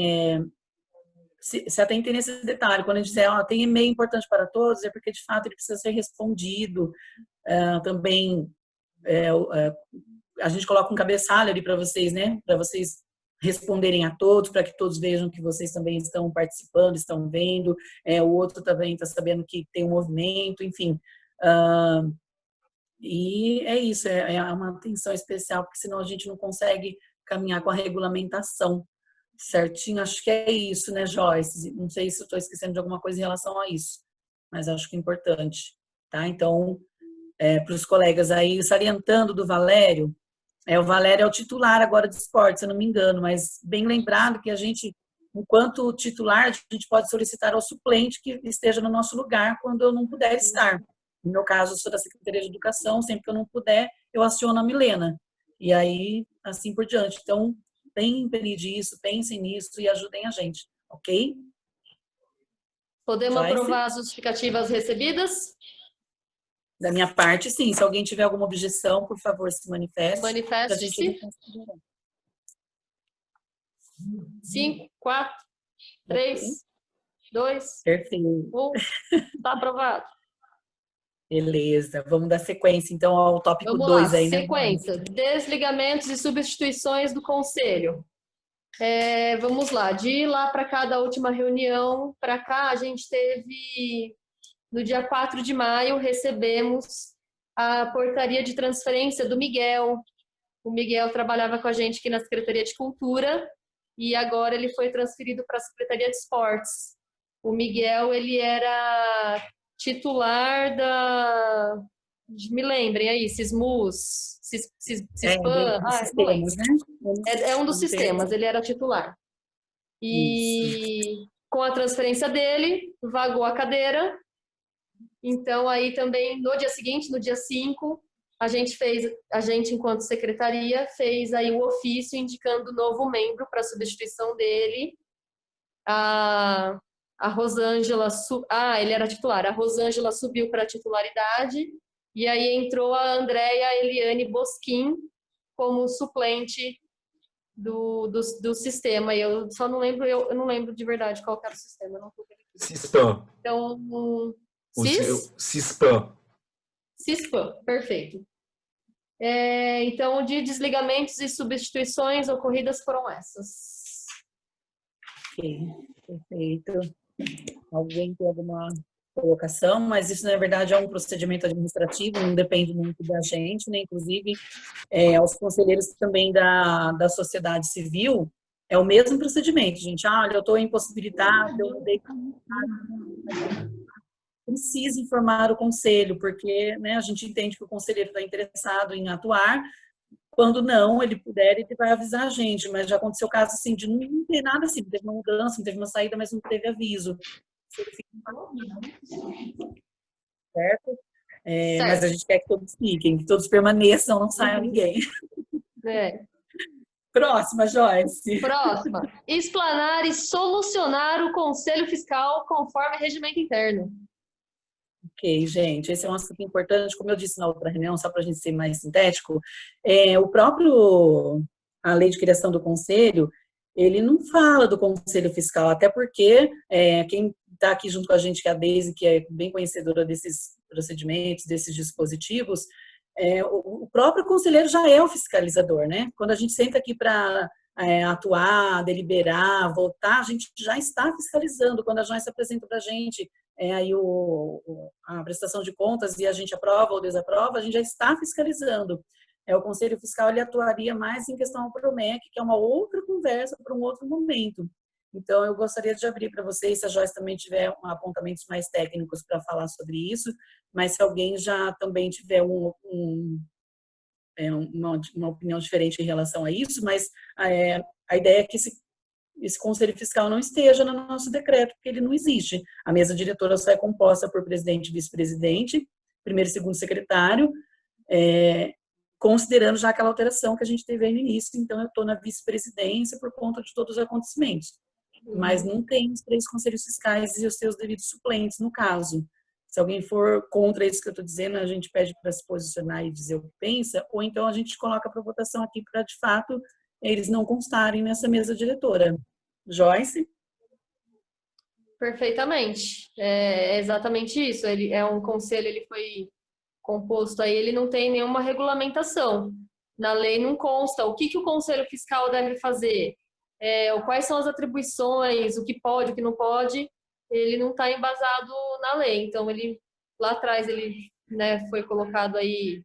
se atentem nesse detalhe. Quando a gente diz, tem e-mail importante para todos, é porque, de fato, ele precisa ser respondido. Também, a gente coloca um cabeçalho ali para vocês, né? Para vocês responderem a todos, para que todos vejam que vocês também estão participando, estão vendo. O outro também está sabendo que tem um movimento, enfim. E é isso, é uma atenção especial, porque senão a gente não consegue caminhar com a regulamentação certinho. Acho que é isso, né, Joyce? Não sei se eu estou esquecendo de alguma coisa em relação a isso, mas acho que é importante, tá? Então, para os colegas aí, salientando do Valério, o Valério é o titular agora de esporte, se eu não me engano, mas bem lembrado que a gente, enquanto titular, a gente pode solicitar ao suplente que esteja no nosso lugar quando eu não puder estar. No meu caso, eu sou da Secretaria de Educação, sempre que eu não puder, eu aciono a Milena. E aí, assim por diante. Então, lembrem disso, pensem nisso e ajudem a gente, ok? Podemos Joyce? aprovar as justificativas recebidas? Da minha parte, sim. Se alguém tiver alguma objeção, por favor, se manifeste. Manifeste-se. 5, 4, 3, 2, Perfeito. 1. Está aprovado. Beleza. Vamos dar sequência, então, ao tópico Vamos 2 lá, aí, né? sequência. Desligamentos e substituições do conselho. Vamos lá, de lá para cá, da última reunião para cá, a gente teve, no dia 4 de maio, recebemos a portaria de transferência do Miguel. O Miguel trabalhava com a gente aqui na Secretaria de Cultura e agora ele foi transferido para a Secretaria de Esportes. O Miguel, ele era titular da... Me lembrem aí, Sismus, Cispan, não lembro. É um dos sistemas, ele era titular. E com a transferência dele, vagou a cadeira. Então, aí também, no dia seguinte, no dia 5, a gente, enquanto secretaria, fez aí o ofício indicando novo membro para a substituição dele. A Rosângela, ele era titular, a Rosângela subiu para a titularidade, e aí entrou a Andréia Eliane Bosquim como suplente do sistema. E eu só não lembro, eu não lembro de verdade qual era o sistema. Não CISPAN. Então, CISPAN, perfeito. Então, de desligamentos e substituições ocorridas foram essas. Ok, perfeito. Alguém tem alguma colocação? Mas isso, na verdade, é um procedimento administrativo, não depende muito da gente, né? Inclusive, aos conselheiros também da sociedade civil, é o mesmo procedimento, gente. Olha, eu estou impossibilitado, eu mudei. Precisa informar o conselho, porque, né, a gente entende que o conselheiro está interessado em atuar. Quando não, ele puder, ele vai avisar a gente. Mas já aconteceu o caso assim, de não ter nada assim, teve uma mudança, não teve uma saída, mas não teve aviso. Certo? Mas a gente quer que todos fiquem, que todos permaneçam, não saia ninguém. Próxima, Joyce. Próxima. Explanar e solucionar o Conselho Fiscal conforme regimento interno. Ok, gente, esse é um assunto importante, como eu disse na outra reunião, só para a gente ser mais sintético, a lei de criação do conselho, ele não fala do conselho fiscal, até porque quem está aqui junto com a gente, que é a Deise, que é bem conhecedora desses procedimentos, desses dispositivos, o próprio conselheiro já é o fiscalizador, né? Quando a gente senta aqui para atuar, deliberar, votar, a gente já está fiscalizando. Quando a Joyce apresenta para a gente aí a prestação de contas e a gente aprova ou desaprova, a gente já está fiscalizando. O Conselho Fiscal ele atuaria mais em questão ao PROMEC, que é uma outra conversa para um outro momento. Então, eu gostaria de abrir para vocês, se a Joyce também tiver apontamentos mais técnicos para falar sobre isso, mas se alguém já também tiver uma opinião diferente em relação a isso, mas a ideia é que esse Conselho Fiscal não esteja no nosso decreto, porque ele não existe. A mesa diretora só é composta por presidente e vice-presidente, primeiro e segundo secretário, considerando já aquela alteração que a gente teve aí no início, então eu estou na vice-presidência por conta de todos os acontecimentos. Mas não tem os 3 conselhos fiscais e os seus devidos suplentes, no caso. Se alguém for contra isso que eu estou dizendo, a gente pede para se posicionar e dizer o que pensa, ou então a gente coloca para votação aqui para, de fato, eles não constarem nessa mesa diretora. Joyce? Perfeitamente. É exatamente isso. Ele é um conselho, ele foi composto aí, ele não tem nenhuma regulamentação. Na lei não consta o que o Conselho Fiscal deve fazer, quais são as atribuições, o que pode, o que não pode, ele não está embasado na lei. Então, lá atrás, ele foi colocado aí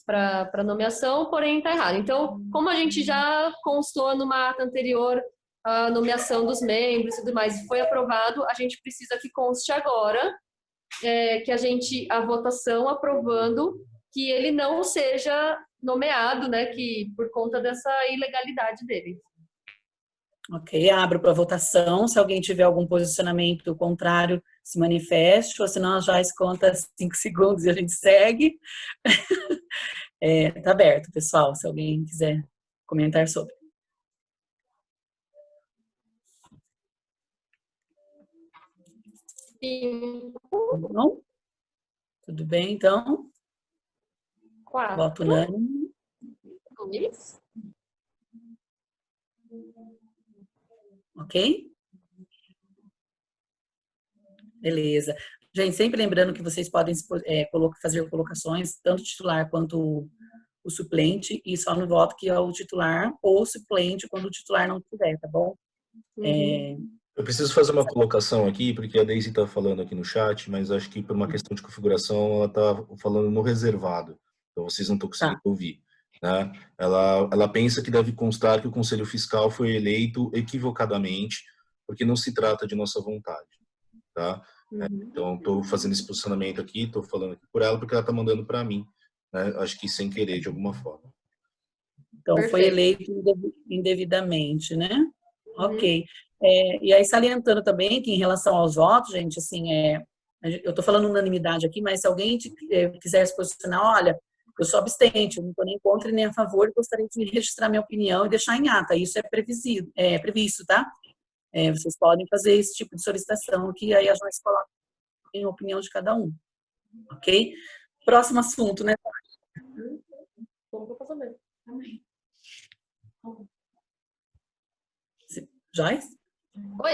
para nomeação, porém está errado. Então, como a gente já constou numa ata anterior a nomeação dos membros e tudo mais, e foi aprovado, a gente precisa que conste agora que a votação aprovando que ele não seja nomeado, que por conta dessa ilegalidade dele. Ok, abro para votação. Se alguém tiver algum posicionamento contrário, se manifeste, ou senão a Joyce conta 5 segundos e a gente segue. Tá aberto, pessoal, se alguém quiser comentar sobre. Sim. Não? Tudo bem, então? 4. Voto unânime. 2. Ok? Beleza. Gente, sempre lembrando que vocês podem fazer colocações, tanto titular quanto o suplente, e só no voto que é o titular ou suplente quando o titular não tiver, tá bom? Eu preciso fazer uma colocação aqui, porque a Deise está falando aqui no chat, mas acho que por uma questão de configuração ela está falando no reservado, então vocês não estão conseguindo ouvir. Né? Ela pensa que deve constar que o Conselho Fiscal foi eleito equivocadamente, porque não se trata de nossa vontade. Tá? Então, estou fazendo esse posicionamento aqui, estou falando aqui por ela, porque ela está mandando para mim, né? Acho que sem querer, de alguma forma. Então, Perfeito. foi eleito indevidamente, né? Ok. E aí, salientando também que em relação aos votos, gente, assim, eu estou falando unanimidade aqui, mas se alguém quiser se posicionar, olha, eu sou abstente, eu não estou nem contra nem a favor, gostaria de registrar minha opinião e deixar em ata. Isso é previsto, tá? Vocês podem fazer esse tipo de solicitação que aí a gente coloca em opinião de cada um. Ok? Próximo assunto, né? Joyce? Oi.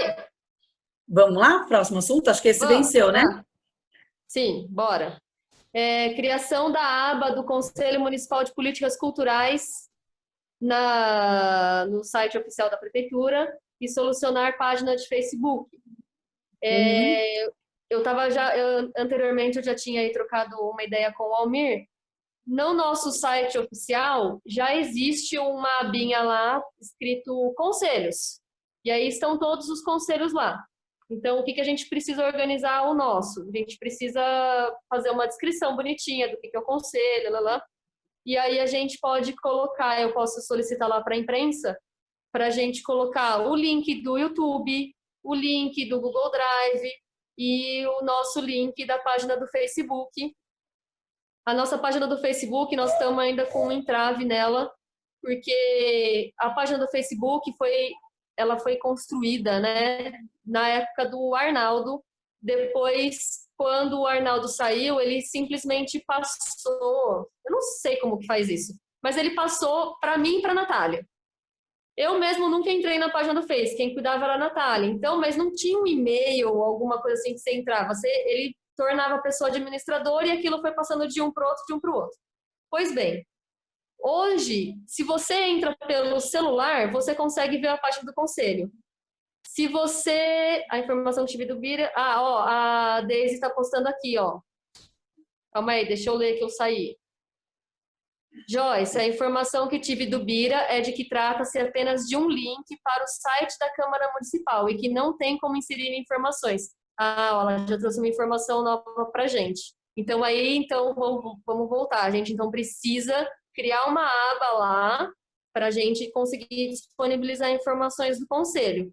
Vamos lá? Próximo assunto? Acho que esse venceu, né? Sim, bora. Criação da aba do Conselho Municipal de Políticas Culturais no site oficial da Prefeitura e solucionar página de Facebook. Anteriormente eu já tinha aí trocado uma ideia com o Almir. No nosso site oficial já existe uma abinha lá escrito conselhos. E aí estão todos os conselhos lá. Então, o que a gente precisa organizar o nosso? A gente precisa fazer uma descrição bonitinha do que é o conselho, e aí a gente pode colocar, eu posso solicitar lá para a imprensa, para a gente colocar o link do YouTube, o link do Google Drive e o nosso link da página do Facebook, A nossa página do Facebook, nós estamos ainda com um entrave nela, porque a página do Facebook ela foi construída, né, na época do Arnaldo. Depois, quando o Arnaldo saiu, ele simplesmente passou, eu não sei como que faz isso, mas ele passou para mim e para a Natália. Eu mesmo nunca entrei na página do Face, quem cuidava era a Natália. Então, mas não tinha um e-mail ou alguma coisa assim que você entrava. Ele tornava a pessoa administradora e aquilo foi passando de um para o outro, de um para o outro. Pois bem, hoje, se você entra pelo celular, você consegue ver a página do conselho. Se você... A informação que tive do Bira... a Deise está postando aqui, ó. Calma aí, deixa eu ler que eu saí. Joyce, a informação que tive do Bira é de que trata-se apenas de um link para o site da Câmara Municipal e que não tem como inserir informações. Ela já trouxe uma informação nova para a gente. Então, vamos voltar. A gente, então, precisa criar uma aba lá para a gente conseguir disponibilizar informações do Conselho.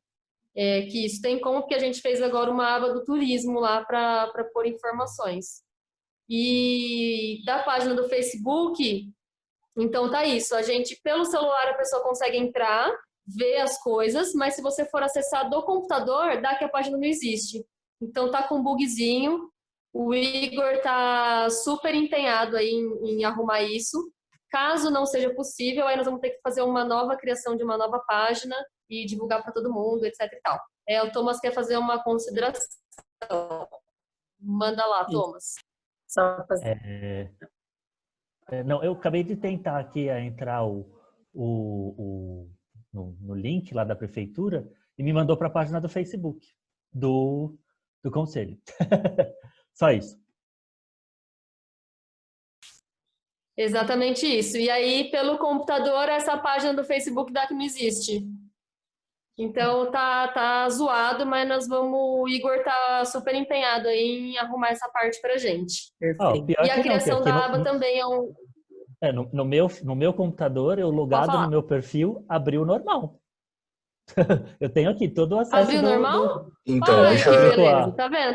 Que isso tem como, porque a gente fez agora uma aba do turismo lá para pôr informações. E da página do Facebook... Então, tá isso. A gente, pelo celular, a pessoa consegue entrar, ver as coisas, mas se você for acessar do computador, dá que a página não existe. Então, tá com um bugzinho. O Igor tá super empenhado aí em arrumar isso. Caso não seja possível, aí nós vamos ter que fazer uma nova criação de uma nova página e divulgar para todo mundo, etc e tal. O Thomas quer fazer uma consideração. Manda lá, Thomas. Só fazer. Não, eu acabei de tentar aqui entrar no link lá da prefeitura e me mandou para a página do Facebook do conselho. Só isso. Exatamente isso. E aí, pelo computador, essa página do Facebook dá que não existe. Então, tá zoado, mas o Igor tá super empenhado aí em arrumar essa parte pra gente. Perfeito. E a criação da aba também é um... No meu computador, eu logado no meu perfil, abriu normal. Eu tenho aqui todo o acesso. Abriu normal? Então, que beleza. Tá vendo?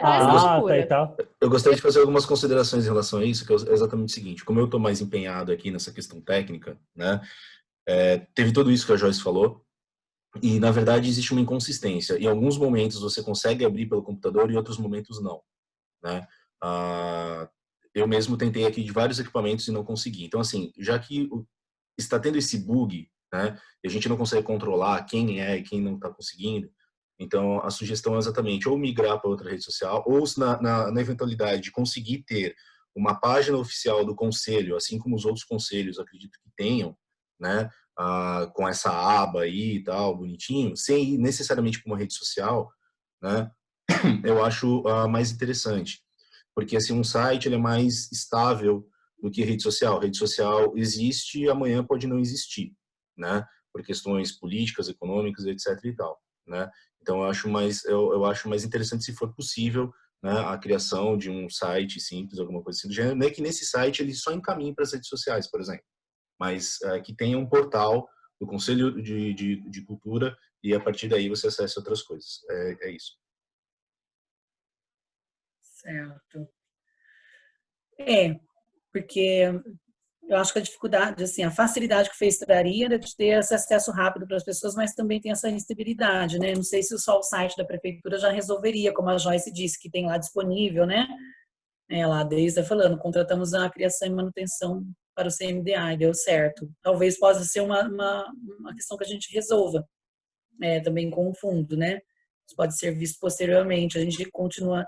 E tal. Eu gostaria de fazer algumas considerações em relação a isso, que é exatamente o seguinte. Como eu estou mais empenhado aqui nessa questão técnica, né? Teve tudo isso que a Joyce falou, e, na verdade, existe uma inconsistência. Em alguns momentos você consegue abrir pelo computador e em outros momentos não, né? Eu mesmo tentei aqui de vários equipamentos e não consegui. Então, assim, já que está tendo esse bug, né, e a gente não consegue controlar quem é e quem não está conseguindo, então a sugestão é exatamente ou migrar para outra rede social, ou na eventualidade de conseguir ter uma página oficial do conselho, assim como os outros conselhos, acredito que tenham, né, com essa aba aí e tal, bonitinho, sem ir necessariamente para uma rede social, né, eu acho mais interessante. Porque assim, um site ele é mais estável do que rede social. Rede social existe e amanhã pode não existir, né? Por questões políticas, econômicas, etc e tal, né? Então eu acho mais interessante, se for possível, né, a criação de um site simples, alguma coisa assim do gênero, não é que nesse site ele só encaminhe para as redes sociais, por exemplo, mas que tenha um portal do Conselho de Cultura e a partir daí você acessa outras coisas. É isso. Certo. Porque eu acho que a dificuldade, assim, a facilidade que o Face traria era de ter esse acesso rápido para as pessoas, mas também tem essa instabilidade, né? Não sei se só o site da prefeitura já resolveria, como a Joyce disse, que tem lá disponível, né? Lá a Deise está falando, contratamos a criação e manutenção para o CMDA e deu certo. Talvez possa ser uma questão que a gente resolva, também com o fundo, né? Isso pode ser visto posteriormente. A gente continua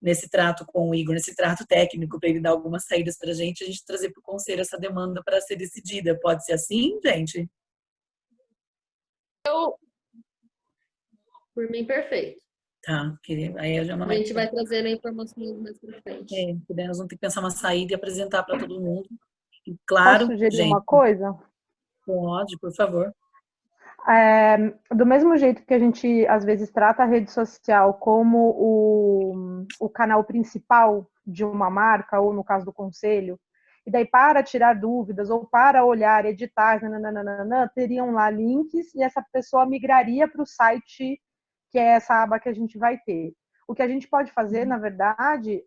nesse trato com o Igor, nesse trato técnico, para ele dar algumas saídas para a gente trazer para o conselho essa demanda para ser decidida. Pode ser assim, gente? Por mim, perfeito. Tá, aí a gente vai trazer a informação mais para frente. Nós vamos ter que pensar uma saída e apresentar para todo mundo. E, claro, posso sugerir gente, uma coisa? Pode, por favor. Do mesmo jeito que a gente, às vezes, trata a rede social como o canal principal de uma marca, ou no caso do conselho, e daí para tirar dúvidas, ou para olhar, editar, teriam lá links, e essa pessoa migraria para o site, que é essa aba que a gente vai ter. O que a gente pode fazer, na verdade,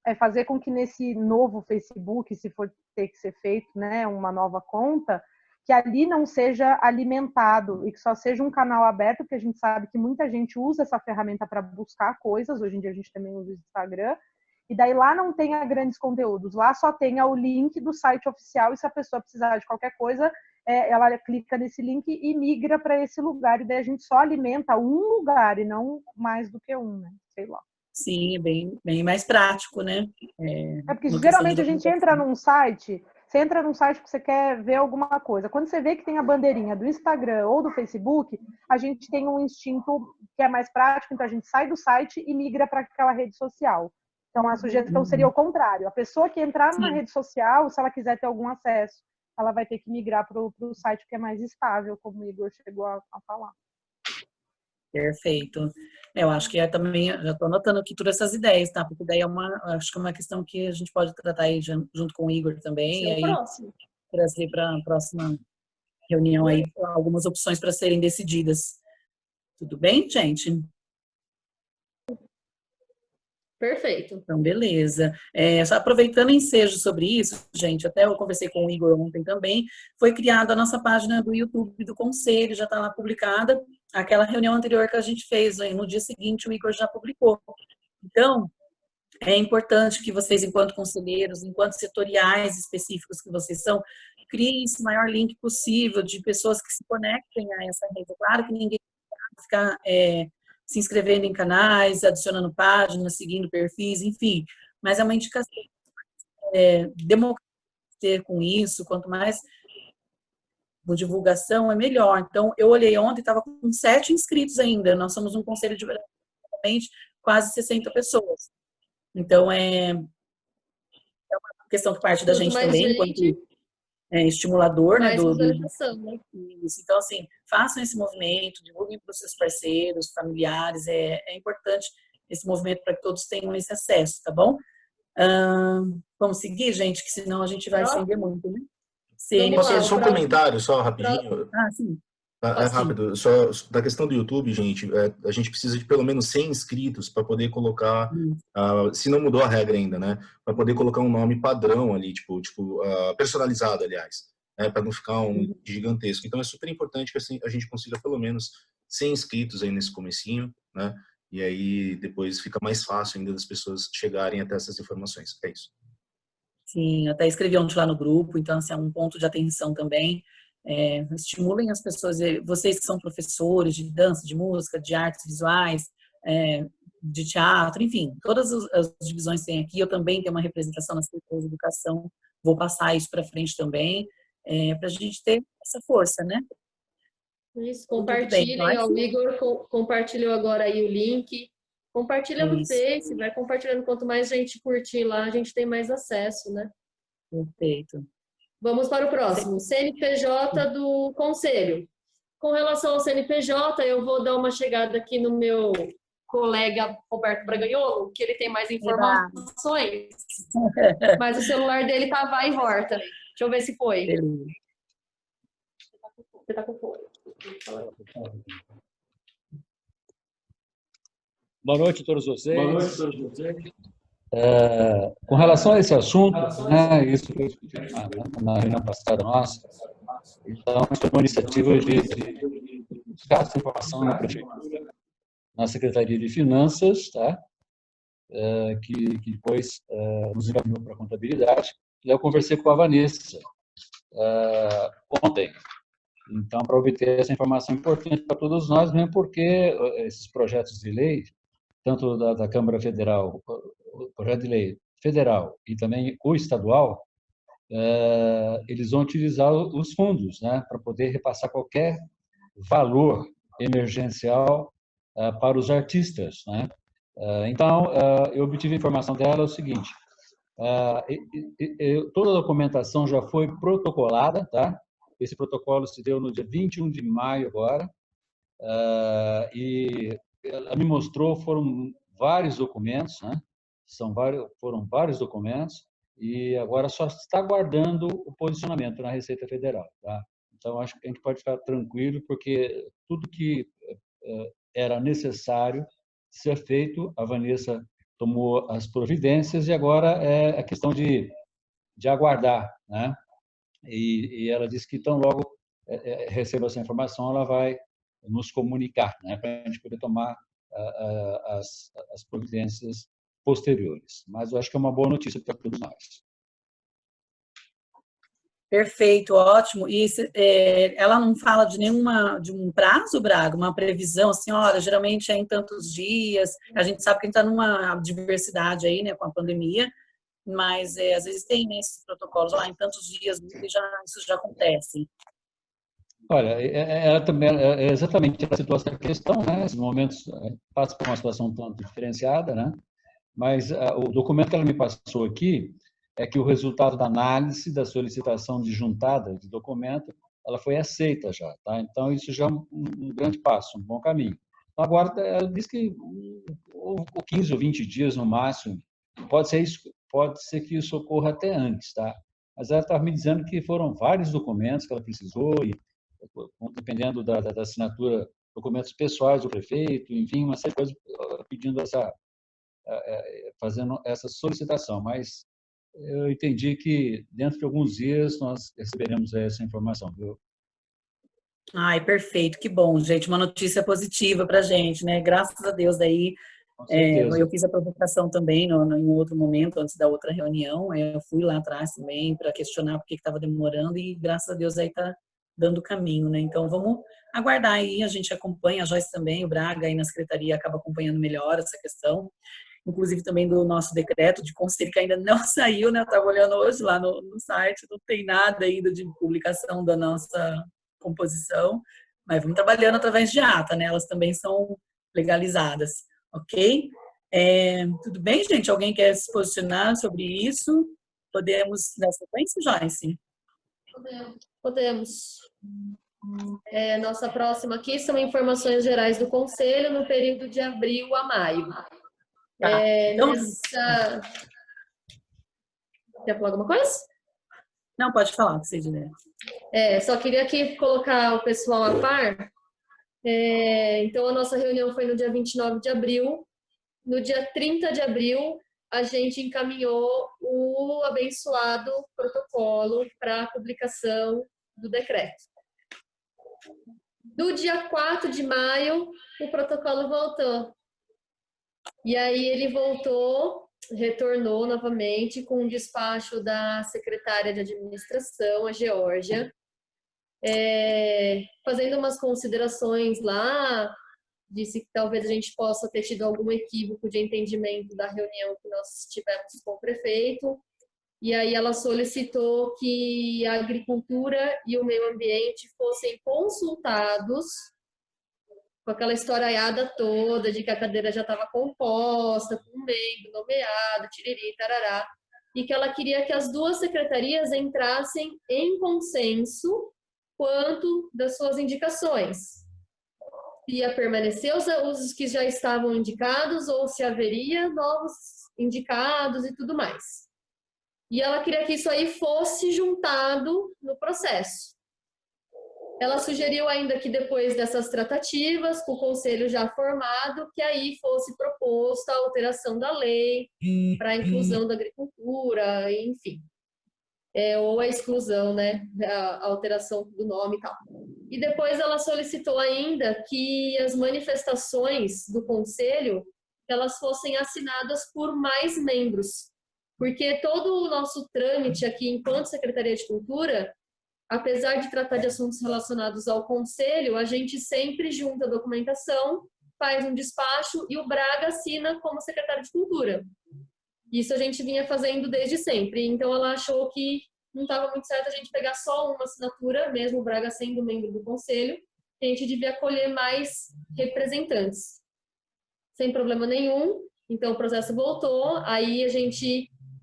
é fazer com que nesse novo Facebook, se for ter que ser feito, né, uma nova conta, que ali não seja alimentado e que só seja um canal aberto, porque a gente sabe que muita gente usa essa ferramenta para buscar coisas, hoje em dia a gente também usa o Instagram, e daí lá não tenha grandes conteúdos, lá só tenha o link do site oficial, e se a pessoa precisar de qualquer coisa, ela clica nesse link e migra para esse lugar, e daí a gente só alimenta um lugar e não mais do que um, né? Sei lá. Sim, é bem mais prático, né? Porque uma questão de geralmente a gente entra documentação. num site, você entra num site que você quer ver alguma coisa. Quando você vê que tem a bandeirinha do Instagram ou do Facebook, a gente tem um instinto que é mais prático, então a gente sai do site e migra para aquela rede social. Então a sugestão seria o contrário. A pessoa que entrar numa Sim. rede social, se ela quiser ter algum acesso, ela vai ter que migrar para o site que é mais estável, como o Igor chegou a falar. Perfeito. Eu acho que também, já estou anotando aqui todas essas ideias, tá? Porque daí acho que é uma questão que a gente pode tratar aí junto com o Igor também, Esse é e o aí próximo. trazer para a próxima reunião aí algumas opções para serem decididas. Tudo bem, gente? Perfeito. Então, beleza. Só aproveitando o ensejo sobre isso, gente, até eu conversei com o Igor ontem também, foi criada a nossa página do YouTube do Conselho, já está lá publicada. Aquela reunião anterior que a gente fez, no dia seguinte o Igor já publicou. Então, é importante que vocês, enquanto conselheiros, enquanto setoriais específicos que vocês são, criem esse maior link possível de pessoas que se conectem a essa rede. Claro que ninguém vai ficar se inscrevendo em canais, adicionando páginas, seguindo perfis, enfim. Mas é uma indicação. Democracia com isso, quanto mais divulgação, é melhor. Então, eu olhei ontem, estava com 7 inscritos ainda. Nós somos um conselho de quase 60 pessoas. Então, é uma questão que parte da Quanto gente mais também, enquanto gente, estimulador, né, mais visualização, né? isso. Então, assim, façam esse movimento, divulguem para os seus parceiros, familiares, é importante esse movimento para que todos tenham esse acesso, tá bom? Vamos seguir, gente, que senão a gente vai estender muito, né? Vamos lá, Só o um próximo. comentário, só rapidinho. Sim. É Sim. rápido, só da questão do YouTube, gente, a gente precisa de pelo menos 100 inscritos para poder colocar, se não mudou a regra ainda, né, para poder colocar um nome padrão ali, tipo personalizado, aliás, para não ficar um gigantesco. Então é super importante que assim, a gente consiga pelo menos 100 inscritos aí nesse comecinho, né, e aí depois fica mais fácil ainda das pessoas chegarem até essas informações. É isso. Sim, até escrevi ontem lá no grupo, então assim, é um ponto de atenção também. Estimulem as pessoas, vocês que são professores de dança, de música, de artes visuais, de teatro, enfim, todas as divisões tem aqui. Eu também tenho uma representação na Secretaria de Educação, vou passar isso para frente também, para a gente ter essa força, né? Isso, Tudo bem, compartilhem. Ó, o Igor compartilhou agora aí o link. Compartilha no isso, Face, vai compartilhando. Quanto mais gente curtir lá, a gente tem mais acesso, né? perfeito. Vamos para o próximo. CNPJ do Conselho. Com relação ao CNPJ, eu vou dar uma chegada aqui no meu colega Roberto Braganholo, que ele tem mais informações, mas o celular dele tá vai e volta. Deixa eu ver se foi. Beleza. Você tá com fone. Boa noite a todos vocês. Com relação a esse assunto, né, isso foi discutido na reunião passada nossa, então, foi uma iniciativa de buscar essa informação na Prefeitura, na Secretaria de Finanças, tá? Que depois nos encaminhou para a Contabilidade, e eu conversei com a Vanessa ontem, então, para obter essa informação importante para todos nós, mesmo porque esses projetos de lei, tanto da Câmara Federal, o projeto de lei federal e também o estadual, eles vão utilizar os fundos, né, para poder repassar qualquer valor emergencial para os artistas, né? Então, eu obtive a informação dela é o seguinte: toda a documentação já foi protocolada, tá? Esse protocolo se deu no dia 21 de maio agora, e ela me mostrou, foram vários documentos, né? Foram vários documentos, e agora só está aguardando o posicionamento na Receita Federal, tá? Então, acho que a gente pode ficar tranquilo, porque tudo que era necessário ser feito, a Vanessa tomou as providências e agora é a questão de aguardar, né? E ela disse que tão logo receba essa informação, ela vai nos comunicar, né, para a gente poder tomar as providências posteriores. Mas eu acho que é uma boa notícia para todos nós. Perfeito, ótimo. E ela não fala de um prazo, Braga, uma previsão, assim, olha, geralmente é em tantos dias. A gente sabe que a gente está numa diversidade aí, né, com a pandemia, mas às vezes tem, né, esses protocolos lá em tantos dias e isso já acontece. Olha, ela também é exatamente ela citou essa questão, né? Esses momentos passa por uma situação um tanto diferenciada, né? Mas o documento que ela me passou aqui é que o resultado da análise da solicitação de juntada de documento, ela foi aceita já, tá? Então isso já é um grande passo, um bom caminho. Então, agora ela diz que 15 ou 20 dias no máximo, pode ser que isso ocorra até antes, tá? Mas ela estava me dizendo que foram vários documentos que ela precisou e dependendo da assinatura, documentos pessoais do prefeito, enfim, uma série de coisas pedindo fazendo essa solicitação, mas eu entendi que dentro de alguns dias nós receberemos essa informação, viu? Ai, perfeito, que bom, gente, uma notícia positiva para a gente, né? Graças a Deus aí. Com certeza. Eu fiz a provocação também em um outro momento, antes da outra reunião. Eu fui lá atrás também para questionar por que estava demorando e, graças a Deus, aí está dando caminho, né? Então, vamos aguardar aí. A gente acompanha, a Joyce também, o Braga aí na secretaria acaba acompanhando melhor essa questão. Inclusive também do nosso decreto de conselho, que ainda não saiu, né? Eu estava olhando hoje lá no site, não tem nada ainda de publicação da nossa composição, mas vamos trabalhando através de ata, né? Elas também são legalizadas. Ok? Tudo bem, gente? Alguém quer se posicionar sobre isso? Podemos dar sequência, Joyce? Podemos. Nossa próxima aqui são informações gerais do Conselho no período de abril a maio. Tá. Então, Quer falar alguma coisa? não, pode falar, Sidney. Só queria aqui colocar o pessoal a par. Então, a nossa reunião foi no dia 29 de abril. No dia 30 de abril, a gente encaminhou o abençoado protocolo para a publicação do decreto. No dia 4 de maio, o protocolo voltou. E aí ele retornou novamente com um despacho da secretária de administração, a Geórgia, fazendo umas considerações lá. Disse que talvez a gente possa ter tido algum equívoco de entendimento da reunião que nós tivemos com o prefeito. E aí ela solicitou que a agricultura e o meio ambiente fossem consultados, com aquela historiaiada toda de que a cadeira já estava composta, com um membro nomeado, tiriri, tarará, e que ela queria que as duas secretarias entrassem em consenso quanto das suas indicações. Ia permanecer os que já estavam indicados ou se haveria novos indicados e tudo mais. E ela queria que isso aí fosse juntado no processo. Ela sugeriu ainda que depois dessas tratativas, com o conselho já formado, que aí fosse proposta a alteração da lei para a inclusão da agricultura, enfim. Ou a exclusão, né, a alteração do nome e tal. E depois ela solicitou ainda que as manifestações do conselho, elas fossem assinadas por mais membros, porque todo o nosso trâmite aqui, enquanto Secretaria de Cultura, apesar de tratar de assuntos relacionados ao conselho, a gente sempre junta a documentação, faz um despacho e o Braga assina como secretário de Cultura. Isso a gente vinha fazendo desde sempre. Então, ela achou que não estava muito certo a gente pegar só uma assinatura, mesmo o Braga sendo membro do conselho, que a gente devia acolher mais representantes. Sem problema nenhum. Então, o processo voltou. Aí,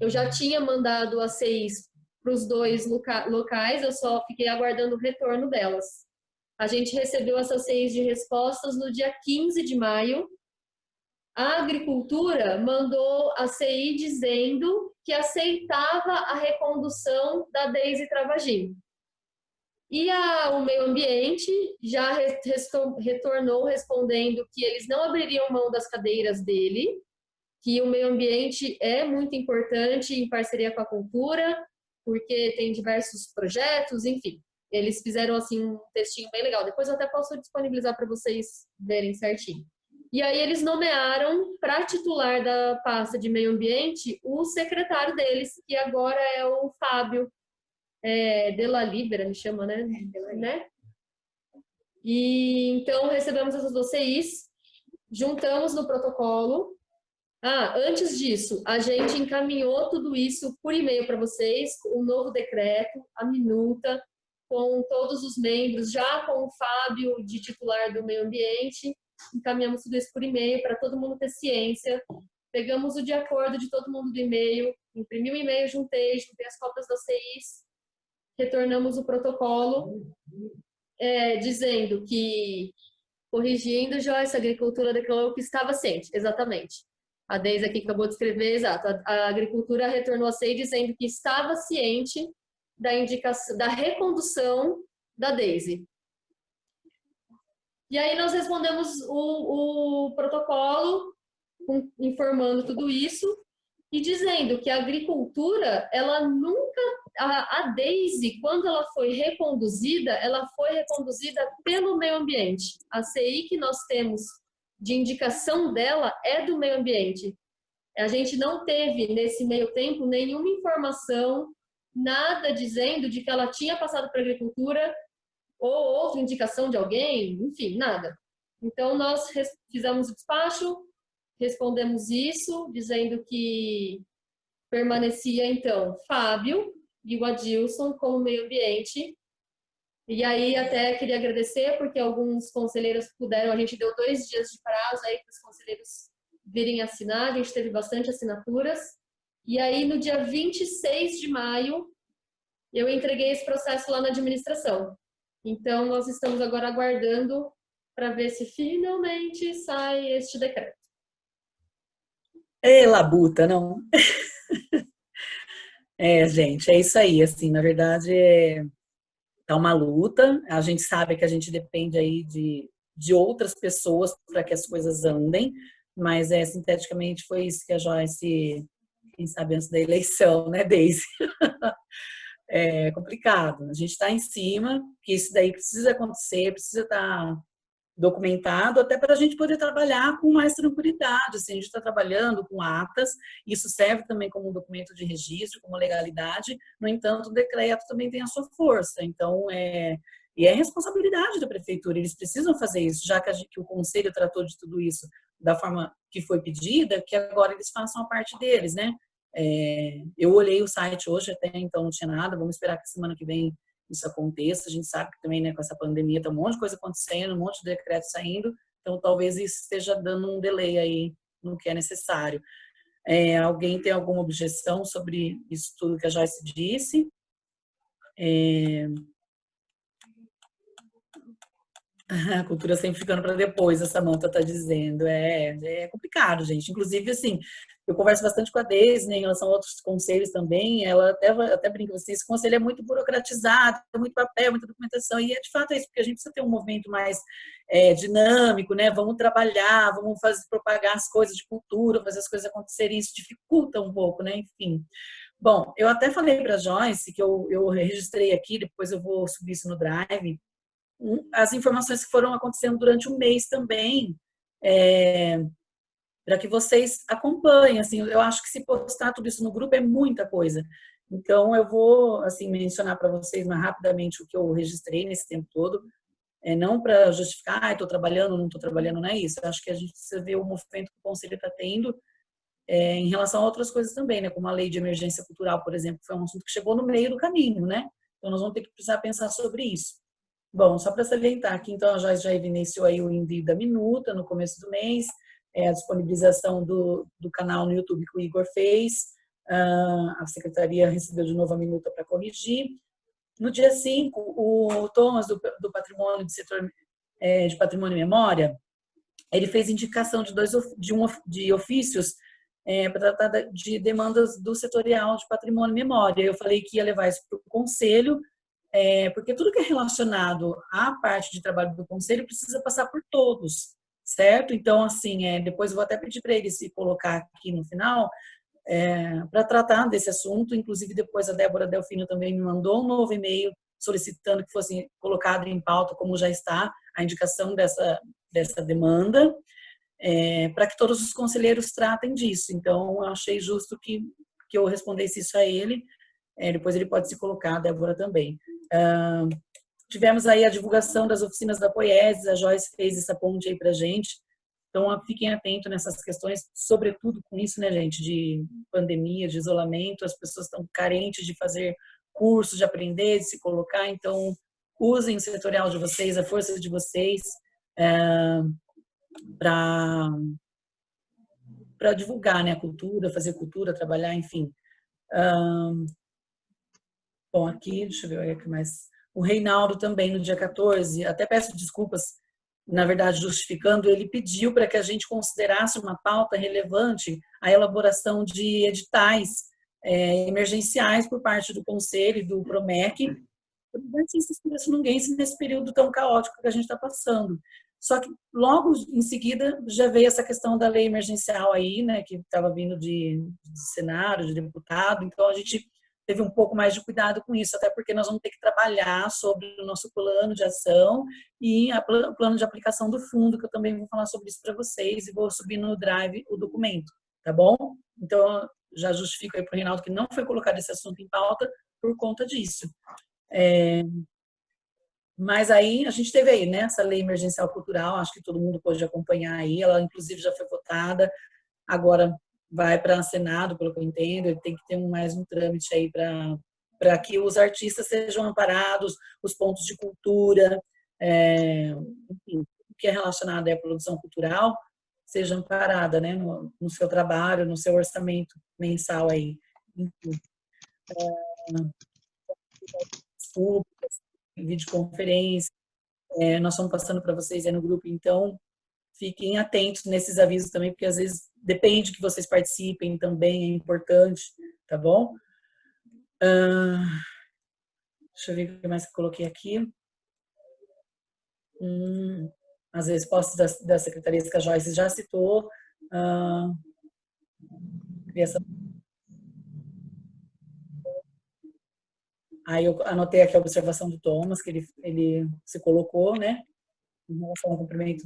eu já tinha mandado as CIs para os dois locais, eu só fiquei aguardando o retorno delas. A gente recebeu essas CIs de respostas no dia 15 de maio. A Agricultura mandou a CI dizendo que aceitava a recondução da Deise Travagin. E o Meio Ambiente já retornou respondendo que eles não abririam mão das cadeiras dele, que o meio ambiente é muito importante em parceria com a cultura, porque tem diversos projetos, enfim. Eles fizeram assim um textinho bem legal. Depois eu até posso disponibilizar para vocês verem certinho. E aí eles nomearam para titular da pasta de meio ambiente o secretário deles, que agora é o Fábio Della Libera, me chama, né? E então recebemos essas dossiês, juntamos no protocolo. Antes disso, a gente encaminhou tudo isso por e-mail para vocês, o novo decreto, a minuta, com todos os membros, já com o Fábio de titular do meio ambiente, encaminhamos tudo isso por e-mail para todo mundo ter ciência, pegamos o de acordo de todo mundo do e-mail, imprimi o e-mail, juntei as cópias das CIs, retornamos o protocolo, dizendo que, corrigindo, Joyce, a agricultura declarou que estava ciente, exatamente. A Deise aqui acabou de escrever, exato. A agricultura retornou a CEI dizendo que estava ciente da indicação, da recondução da Deise. E aí nós respondemos o protocolo, informando tudo isso e dizendo que a agricultura, ela nunca, a Deise, quando ela foi reconduzida pelo meio ambiente. A CI que nós temos de indicação dela é do meio ambiente. A gente não teve, nesse meio tempo, nenhuma informação, nada dizendo de que ela tinha passado para a agricultura ou outra indicação de alguém, enfim, nada. Então, nós fizemos o despacho, respondemos isso, dizendo que permanecia, então, Fábio e o Adilson como meio ambiente. E aí até queria agradecer, porque alguns conselheiros puderam, a gente deu 2 dias de prazo aí para os conselheiros virem assinar, a gente teve bastante assinaturas. E aí no dia 26 de maio, eu entreguei esse processo lá na administração. Então nós estamos agora aguardando para ver se finalmente sai este decreto. Ei, labuta, não? Gente, é isso aí, assim, na verdade tá uma luta, a gente sabe que a gente depende aí de outras pessoas para que as coisas andem, mas sinteticamente foi isso que a Joyce, quem sabe antes da eleição, né, Deise? É complicado, a gente está em cima, que isso daí precisa acontecer, precisa estar documentado, até para a gente poder trabalhar com mais tranquilidade. Assim, a gente está trabalhando com atas, isso serve também como um documento de registro, como legalidade, no entanto, o decreto também tem a sua força. Então, e é responsabilidade da prefeitura, eles precisam fazer isso, já que o conselho tratou de tudo isso da forma que foi pedida, que agora eles façam a parte deles, né? Eu olhei o site hoje, até então não tinha nada, vamos esperar que semana que vem isso aconteça. A gente sabe que também, né, com essa pandemia tem um monte de coisa acontecendo, um monte de decreto saindo, então talvez isso esteja dando um delay aí no que é necessário. Alguém tem alguma objeção sobre isso tudo que a Joyce disse? A cultura sempre ficando para depois, a Samantha está dizendo. É complicado, gente. Inclusive, assim, eu converso bastante com a Deise, né, em relação a outros conselhos também. Ela até brinca assim, esse conselho é muito burocratizado, tem muito papel, muita documentação. E de fato é isso, porque a gente precisa ter um movimento mais dinâmico, né? Vamos trabalhar, vamos propagar as coisas de cultura, fazer as coisas acontecerem. Isso dificulta um pouco, né? Enfim. Bom, eu até falei para a Joyce que eu registrei aqui, depois eu vou subir isso no Drive, as informações que foram acontecendo durante o mês também, para que vocês acompanhem. Assim, eu acho que se postar tudo isso no grupo é muita coisa. Então, eu vou assim, mencionar para vocês mais rapidamente o que eu registrei nesse tempo todo, não para justificar, estou trabalhando, não estou trabalhando, não é isso. Eu acho que a gente precisa ver o movimento que o Conselho está tendo em relação a outras coisas também, né? Como a Lei de Emergência Cultural, por exemplo, que foi um assunto que chegou no meio do caminho, né? Então, nós vamos ter que precisar pensar sobre isso. Bom, só para salientar aqui, então, a Joyce já evidenciou aí o envio da minuta no começo do mês, a disponibilização do canal no YouTube que o Igor fez, a Secretaria recebeu de novo a minuta para corrigir. No dia 5, o Thomas, do Patrimônio, do Setor de Patrimônio e Memória, ele fez indicação de ofícios para tratar de demandas do setorial de Patrimônio e Memória. Eu falei que ia levar isso para o Conselho, porque tudo que é relacionado à parte de trabalho do Conselho precisa passar por todos, certo? Então, assim, depois eu vou até pedir para ele se colocar aqui no final, para tratar desse assunto. Inclusive, depois a Débora Delfino também me mandou um novo e-mail solicitando que fosse colocado em pauta, como já está, a indicação dessa demanda, para que todos os conselheiros tratem disso. Então, eu achei justo que eu respondesse isso a ele. Depois ele pode se colocar, a Débora também. Tivemos aí a divulgação das oficinas da Poieses, a Joyce fez essa ponte aí para a gente. Então, fiquem atentos nessas questões, sobretudo com isso, né, gente, de pandemia, de isolamento, as pessoas estão carentes de fazer cursos, de aprender, de se colocar. Então, usem o setorial de vocês, a força de vocês, para divulgar, né, a cultura, fazer cultura, trabalhar, enfim. Bom, aqui, deixa eu ver o que mais. O Reinaldo também, no dia 14, até peço desculpas, na verdade, justificando, ele pediu para que a gente considerasse uma pauta relevante a elaboração de editais emergenciais por parte do Conselho e do PROMEC, para os artistas pirassununguenses nesse período tão caótico que a gente está passando. Só que logo em seguida já veio essa questão da lei emergencial aí, né, que estava vindo de Senado, de deputado, então a gente teve um pouco mais de cuidado com isso, até porque nós vamos ter que trabalhar sobre o nosso plano de ação e o plano de aplicação do fundo, que eu também vou falar sobre isso para vocês e vou subir no Drive o documento, tá bom? Então, já justifico aí para o Reinaldo que não foi colocado esse assunto em pauta por conta disso. Mas aí a gente teve aí, né, essa lei emergencial cultural, acho que todo mundo pôde acompanhar aí, ela inclusive já foi votada, agora vai para o Senado, pelo que eu entendo, ele tem que ter mais um trâmite aí para que os artistas sejam amparados, os pontos de cultura, enfim, o que é relacionado à produção cultural, seja amparada, né, no seu trabalho, no seu orçamento mensal aí. Enfim, públicas, videoconferência, nós estamos passando para vocês aí no grupo, então fiquem atentos nesses avisos também, porque às vezes depende que vocês participem também, é importante, tá bom? Deixa eu ver o que mais que eu coloquei aqui. As respostas das secretarias que a Joyce já citou. Aí eu anotei aqui a observação do Thomas, que ele se colocou, né? Em relação ao cumprimento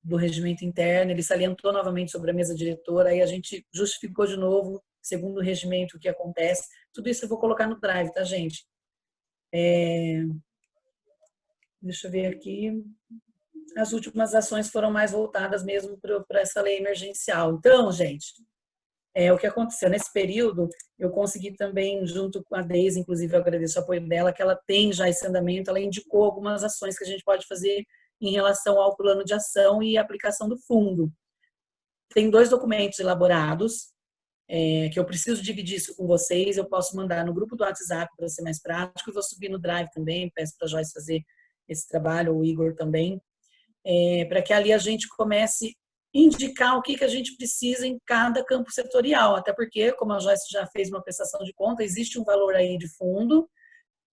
do regimento interno, ele salientou novamente sobre a mesa diretora, aí a gente justificou de novo, segundo o regimento, o que acontece. Tudo isso eu vou colocar no Drive, tá, gente? Deixa eu ver aqui. As últimas ações foram mais voltadas mesmo para essa lei emergencial. Então, gente, o que aconteceu nesse período, eu consegui também, junto com a Deise, inclusive eu agradeço o apoio dela, que ela tem já esse andamento, ela indicou algumas ações que a gente pode fazer em relação ao plano de ação e aplicação do fundo. Tem 2 documentos elaborados, que eu preciso dividir isso com vocês, eu posso mandar no grupo do WhatsApp para ser mais prático, e vou subir no Drive também, peço para a Joyce fazer esse trabalho, o Igor também, para que ali a gente comece a indicar o que a gente precisa em cada campo setorial, até porque, como a Joyce já fez uma prestação de conta, existe um valor aí de fundo,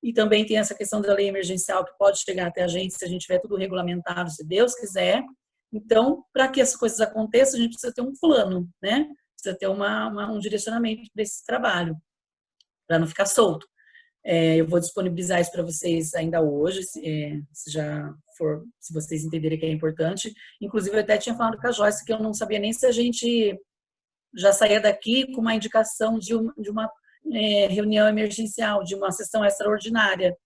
e também tem essa questão da lei emergencial que pode chegar até a gente se a gente tiver tudo regulamentado, se Deus quiser. Então, para que essas coisas aconteçam, a gente precisa ter um plano, né? Precisa ter um direcionamento para esse trabalho, para não ficar solto. Eu vou disponibilizar isso para vocês ainda hoje, se vocês entenderem que é importante. Inclusive, eu até tinha falado com a Joyce que eu não sabia nem se a gente já saía daqui com uma indicação de uma reunião emergencial, de uma sessão extraordinária,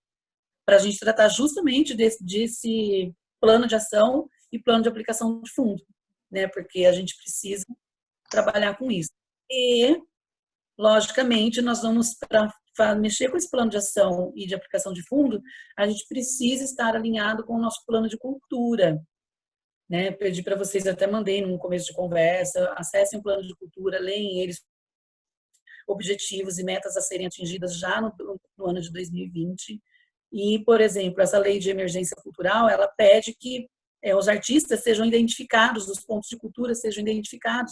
para a gente tratar justamente desse plano de ação e plano de aplicação de fundo, né? Porque a gente precisa trabalhar com isso. E, logicamente, nós vamos, para mexer com esse plano de ação e de aplicação de fundo, a gente precisa estar alinhado com o nosso plano de cultura, né? Pedi para vocês, até mandei no começo de conversa, acessem o plano de cultura, leem eles, objetivos e metas a serem atingidas já no ano de 2020. E, por exemplo, essa lei de emergência cultural, ela pede que os artistas sejam identificados, os pontos de cultura sejam identificados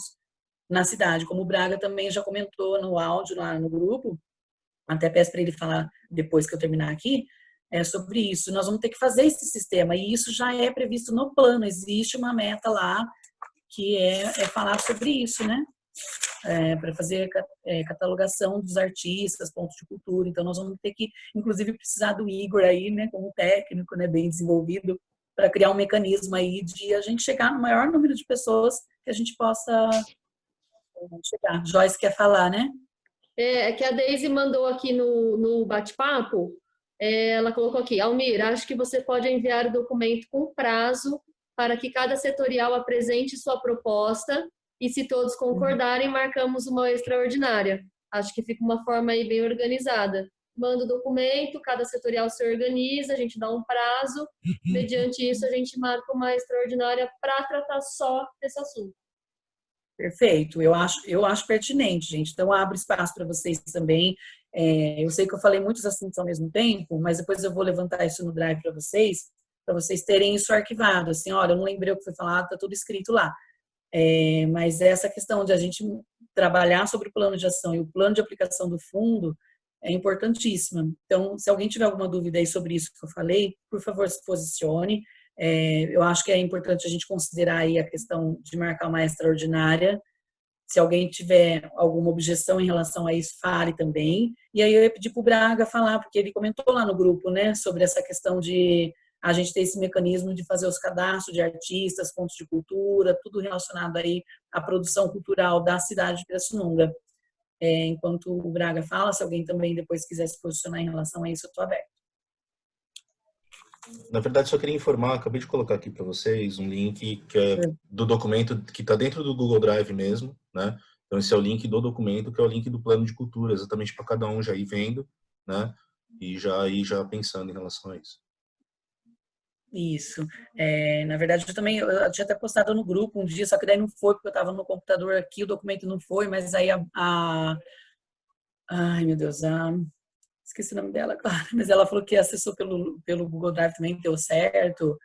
na cidade, como o Braga também já comentou no áudio lá no grupo, até peço para ele falar depois que eu terminar aqui, sobre isso. Nós vamos ter que fazer esse sistema, e isso já é previsto no plano, existe uma meta lá que é falar sobre isso, né? Para fazer catalogação dos artistas, pontos de cultura. Então, nós vamos ter que, inclusive, precisar do Igor aí, né, como técnico, né, bem desenvolvido, para criar um mecanismo aí de a gente chegar no maior número de pessoas que a gente possa chegar. Joyce quer falar, né? É que a Deise mandou aqui no bate-papo, ela colocou aqui: Almir, acho que você pode enviar o documento com prazo para que cada setorial apresente sua proposta e, se todos concordarem, marcamos uma extraordinária. Acho que fica uma forma aí bem organizada. Manda o documento, cada setorial se organiza, a gente dá um prazo, mediante isso a gente marca uma extraordinária para tratar só desse assunto. Perfeito, eu acho pertinente, gente. Então, abro espaço para vocês também. Eu sei que eu falei muitos assuntos ao mesmo tempo, mas depois eu vou levantar isso no Drive para vocês terem isso arquivado. Assim, olha, eu não lembrei o que foi falado, está tudo escrito lá. Mas essa questão de a gente trabalhar sobre o plano de ação e o plano de aplicação do fundo é importantíssima. Então, se alguém tiver alguma dúvida aí sobre isso que eu falei, por favor, se posicione. Eu acho que é importante a gente considerar aí a questão de marcar uma extraordinária. Se alguém tiver alguma objeção em relação a isso, fale também. E aí eu ia pedir para o Braga falar, porque ele comentou lá no grupo, né, sobre essa questão de a gente ter esse mecanismo de fazer os cadastros de artistas, pontos de cultura, tudo relacionado aí à produção cultural da cidade de Pirassununga. Enquanto o Braga fala, se alguém também depois quiser se posicionar em relação a isso, eu estou aberto. Na verdade, só queria informar, acabei de colocar aqui para vocês um link que é do documento que está dentro do Google Drive mesmo, né? Então, esse é o link do documento, que é o link do plano de cultura, exatamente para cada um já ir vendo, né? E já ir pensando em relação a isso. Isso. Na verdade, eu tinha até postado no grupo um dia, só que daí não foi, porque eu estava no computador aqui, o documento não foi, mas aí ai, meu Deus, esqueci o nome dela agora, mas ela falou que acessou pelo Google Drive também, deu certo.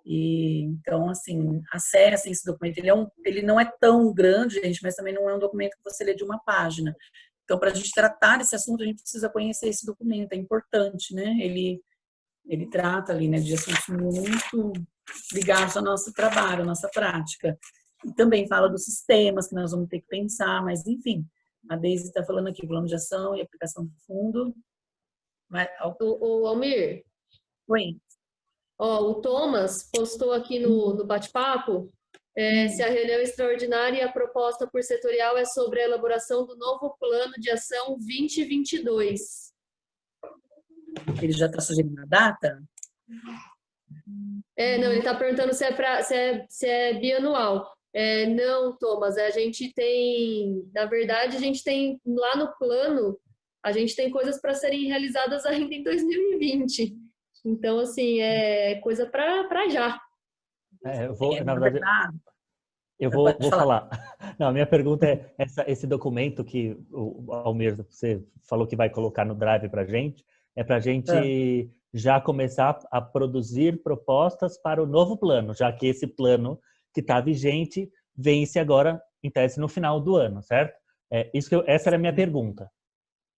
E então, assim, acessem esse documento. Ele não é tão grande, gente, mas também não é um documento que você lê de uma página. Então, para a gente tratar desse assunto, a gente precisa conhecer esse documento, é importante, né? Ele trata ali, né, de assuntos muito ligados ao nosso trabalho, à nossa prática. E também fala dos sistemas que nós vamos ter que pensar, mas, enfim, a Deise está falando aqui, plano de ação e aplicação do fundo. O Almir? Oi. O Thomas postou aqui no bate-papo se a reunião extraordinária e a proposta por setorial é sobre a elaboração do novo plano de ação 2022. Ele já está sugerindo a data? Não, ele está perguntando se é bianual. Não, Thomas, a gente tem, na verdade, a gente tem lá no plano, a gente tem coisas para serem realizadas ainda em 2020. Então, assim, é coisa para já. Na verdade, eu vou falar. Não, a minha pergunta é esse documento que o Almir, você falou que vai colocar no Drive para a gente, é para a gente já começar a produzir propostas para o novo plano, já que esse plano que está vigente vence agora, em tese, no final do ano, certo? Essa era a minha pergunta.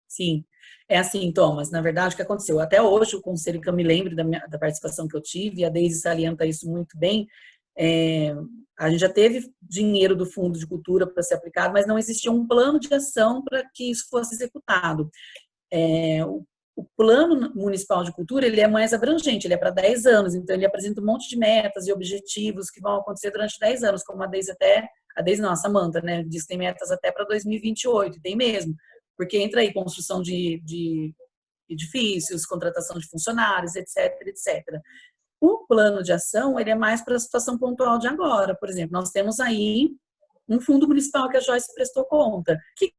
Sim, é assim, Thomas, na verdade, o que aconteceu? Até hoje, o conselho, que eu me lembro da participação que eu tive, e a Deise salienta isso muito bem, a gente já teve dinheiro do Fundo de Cultura para ser aplicado, mas não existia um plano de ação para que isso fosse executado. O Plano Municipal de Cultura, ele é mais abrangente, ele é para 10 anos, então ele apresenta um monte de metas e objetivos que vão acontecer durante 10 anos, como a Samanta, né, diz que tem metas até para 2028, tem mesmo, porque entra aí construção de edifícios, contratação de funcionários, etc, etc. O plano de ação, ele é mais para a situação pontual de agora. Por exemplo, nós temos aí um fundo municipal que a Joyce prestou conta. O que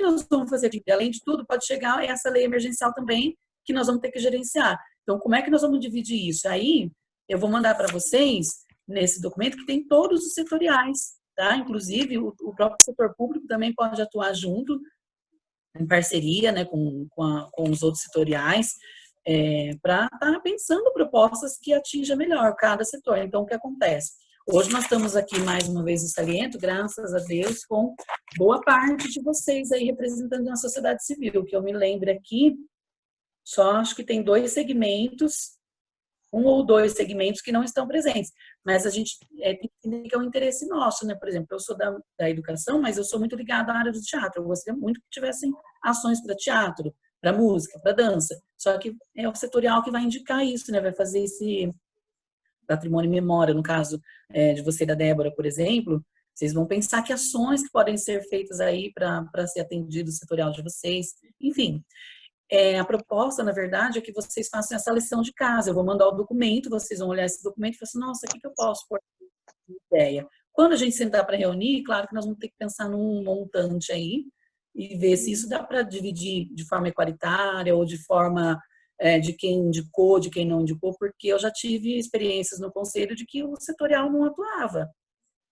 nós vamos fazer? Além de tudo, pode chegar essa lei emergencial também, que nós vamos ter que gerenciar. Então, como é que nós vamos dividir isso? Aí, eu vou mandar para vocês, nesse documento, que tem todos os setoriais, tá? Inclusive, o próprio setor público também pode atuar junto, em parceria, né, com os outros setoriais, para estar pensando propostas que atinjam melhor cada setor. Então, o que acontece? Hoje nós estamos aqui, mais uma vez, no Saliento, graças a Deus, com boa parte de vocês aí representando a sociedade civil, que eu me lembro aqui, Só acho que tem 2 segmentos, 1 ou 2 segmentos que não estão presentes. Mas a gente tem que entender que é um interesse nosso, né? Por exemplo, eu sou da educação, mas eu sou muito ligada à área do teatro. Eu gostaria muito que tivessem ações para teatro, para música, para dança. Só que é o setorial que vai indicar isso, né? Vai fazer esse patrimônio e memória, no caso de você e da Débora, por exemplo. Vocês vão pensar que ações que podem ser feitas aí para ser atendido o setorial de vocês. Enfim, a proposta, na verdade, é que vocês façam essa lição de casa. Eu vou mandar o documento, vocês vão olhar esse documento e falar assim, nossa, o que eu posso pôr de ideia? Quando a gente sentar para reunir, claro que nós vamos ter que pensar num montante aí e ver se isso dá para dividir de forma igualitária ou de forma de quem indicou, de quem não indicou, porque eu já tive experiências no conselho de que o setorial não atuava.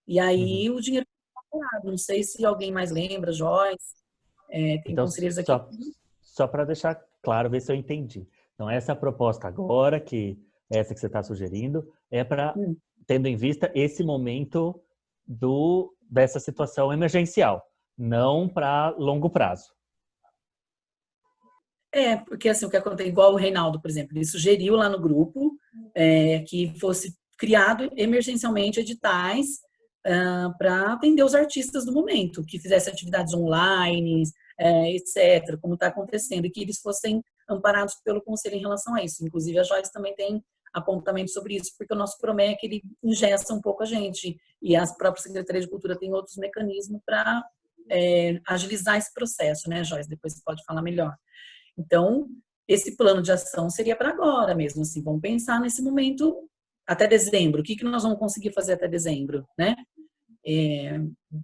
E aí o dinheiro não atuava. Não sei se alguém mais lembra, Joyce, tem Então, conselheiros aqui. só para deixar claro, ver se eu entendi. Então, essa proposta agora, essa que você está sugerindo, é para, tendo em vista esse momento dessa situação emergencial, não para longo prazo. Porque assim, o que acontece, igual o Reinaldo, por exemplo, ele sugeriu lá no grupo que fosse criado emergencialmente editais para atender os artistas do momento, que fizessem atividades online, etc., como está acontecendo, e que eles fossem amparados pelo Conselho em relação a isso. Inclusive, a Joyce também tem apontamento sobre isso, porque o nosso PROMEC, ele ingessa um pouco a gente, e a própria Secretaria de Cultura tem outros mecanismos para agilizar esse processo, né, Joyce? Depois você pode falar melhor. Então, esse plano de ação seria para agora mesmo, assim, vamos pensar nesse momento até dezembro, o que nós vamos conseguir fazer até dezembro, né?